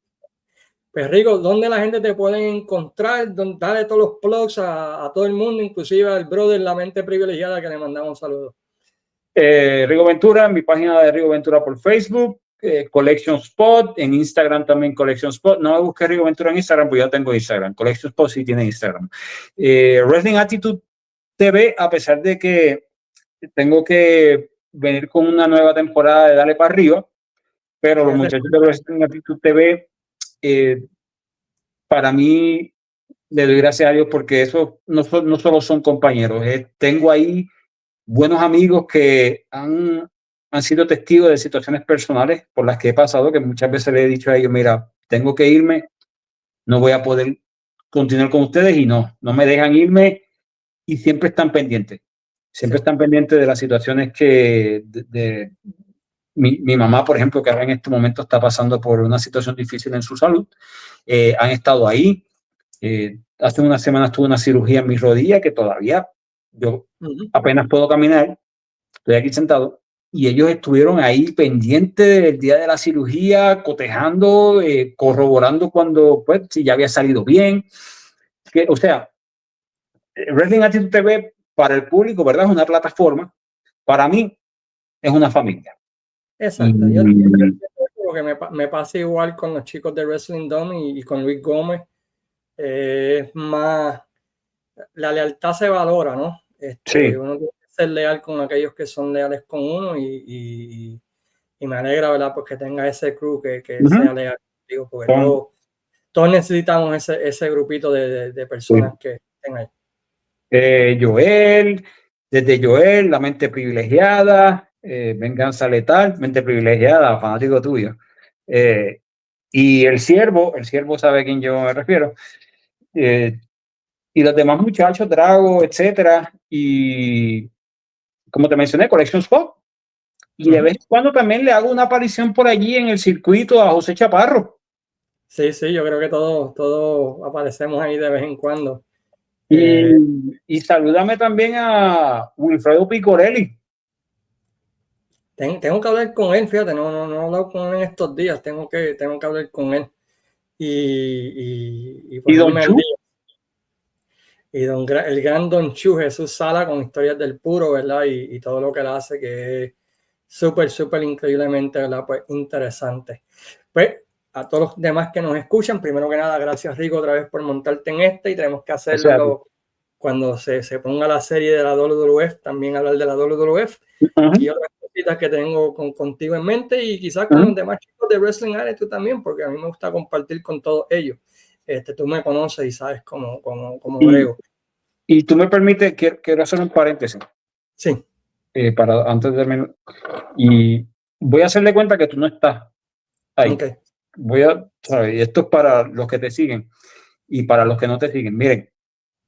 Pues Rico, ¿dónde la gente te puede encontrar? Dale todos los plugs a todo el mundo, inclusive al brother La Mente Privilegiada, que le mandamos un saludo. Rigo Ventura, mi página de Rigo Ventura por Facebook, Collection Spot, en Instagram también Collection Spot. No me busques Rigo Ventura en Instagram, pues ya tengo Instagram. Collection Spot sí tiene Instagram. Wrestling Attitude TV, a pesar de que tengo que venir con una nueva temporada de Dale para arriba, pero los muchachos de Wrestling Attitude TV, para mí, le doy gracias a Dios porque eso no solo son compañeros, tengo ahí buenos amigos que han sido testigos de situaciones personales por las que he pasado, que muchas veces le he dicho a ellos, mira, tengo que irme, no voy a poder continuar con ustedes, y no me dejan irme, y siempre están pendientes. Siempre están pendientes de las situaciones que mi mamá, por ejemplo, que ahora en este momento está pasando por una situación difícil en su salud, han estado ahí. Hace unas semanas tuve una cirugía en mi rodilla que todavía yo apenas puedo caminar, estoy aquí sentado, y ellos estuvieron ahí pendientes del día de la cirugía, cotejando, corroborando cuando, pues, si ya había salido bien. O sea, Wrestling Attitude TV para el público, ¿verdad? Es una plataforma. Para mí, es una familia. Exacto. Yo que me pasa igual con los chicos de Wrestling Dome y con Luis Gómez. Es más, la lealtad se valora, ¿no? Sí. Uno tiene que ser leal con aquellos que son leales con uno y me alegra, ¿verdad? Pues que tenga ese crew que sea leal contigo, porque todos necesitamos ese grupito de personas que estén ahí. Joel, desde Joel, La Mente Privilegiada, Venganza Letal, Mente Privilegiada, fanático tuyo. Y el Siervo sabe a quién yo me refiero. Y los demás muchachos, Drago, etcétera. Y como te mencioné, Collection Spot. Y de vez en cuando también le hago una aparición por allí en el circuito a José Chaparro. Sí, yo creo que todos aparecemos ahí de vez en cuando. Y salúdame también a Wilfredo Picorelli. Tengo que hablar con él, fíjate, no he hablado con él en estos días, tengo que hablar con él. Y Don Chu. Y el gran Don Chu, Jesús Sala, con Historias del Puro, ¿verdad? Y todo lo que él hace, que es súper increíblemente, ¿verdad? Pues interesante. Pues a todos los demás que nos escuchan, primero que nada, gracias Rico otra vez por montarte en y tenemos que hacerlo cuando se ponga la serie de la WWF, también hablar de la WWF y otras cositas que tengo contigo en mente y quizás con los demás chicos de Wrestling Attitude también, porque a mí me gusta compartir con todos ellos. Tú me conoces y sabes cómo brego. Y tú me permites, quiero hacer un paréntesis. Sí. Para antes de terminar. Y voy a hacerle cuenta que tú no estás ahí. Okay. Y esto es para los que te siguen y para los que no te siguen. Miren,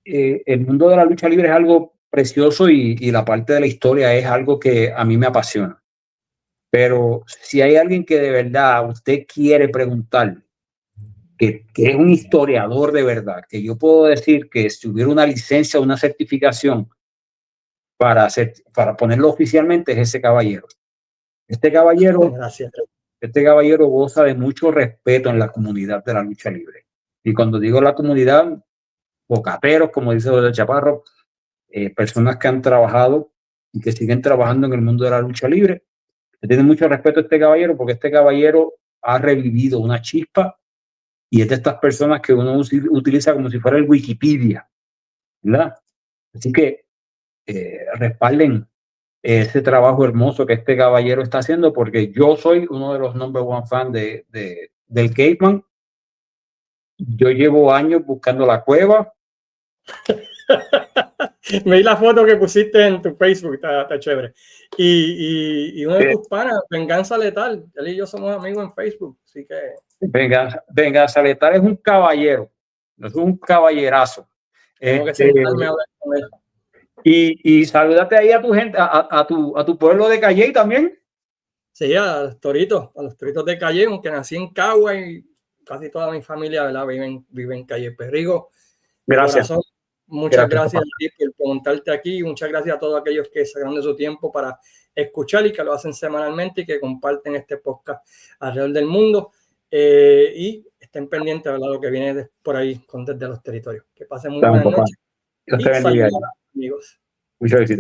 el mundo de la lucha libre es algo precioso y la parte de la historia es algo que a mí me apasiona. Pero si hay alguien que de verdad usted quiere preguntar, que es un historiador de verdad, que yo puedo decir que si hubiera una licencia o una certificación para ponerlo oficialmente, es ese caballero. Este caballero goza de mucho respeto en la comunidad de la lucha libre. Y cuando digo la comunidad, bocateros, como dice el Chaparro, personas que han trabajado y que siguen trabajando en el mundo de la lucha libre. Le tienen mucho respeto a este caballero porque este caballero ha revivido una chispa y es de estas personas que uno utiliza como si fuera el Wikipedia, ¿verdad? Así que respalden ese trabajo hermoso que este caballero está haciendo, porque yo soy uno de los number one fan del Caveman. Yo llevo años buscando la cueva. Me di la foto que pusiste en tu Facebook, está chévere. Y uno de tus panas, Venganza Letal, él y yo somos amigos en Facebook, así que... Venganza Letal es un caballero, es un caballerazo. Tengo que sentarme a hablar con él. Y salúdate ahí a tu gente, a tu pueblo de Calle también. Sí, a los toritos de Calle, aunque nací en Cagua y casi toda mi familia, ¿verdad? vive en Calle Perrigo. Gracias. Corazón, muchas gracias a ti por montarte aquí. Muchas gracias a todos aquellos que sacan de su tiempo para escuchar y que lo hacen semanalmente y que comparten este podcast alrededor del mundo. Y estén pendientes de lo que viene por ahí con Desde los Territorios. Que pasen muy buenas noches. Dios te bendiga. Amigos. Muchas gracias.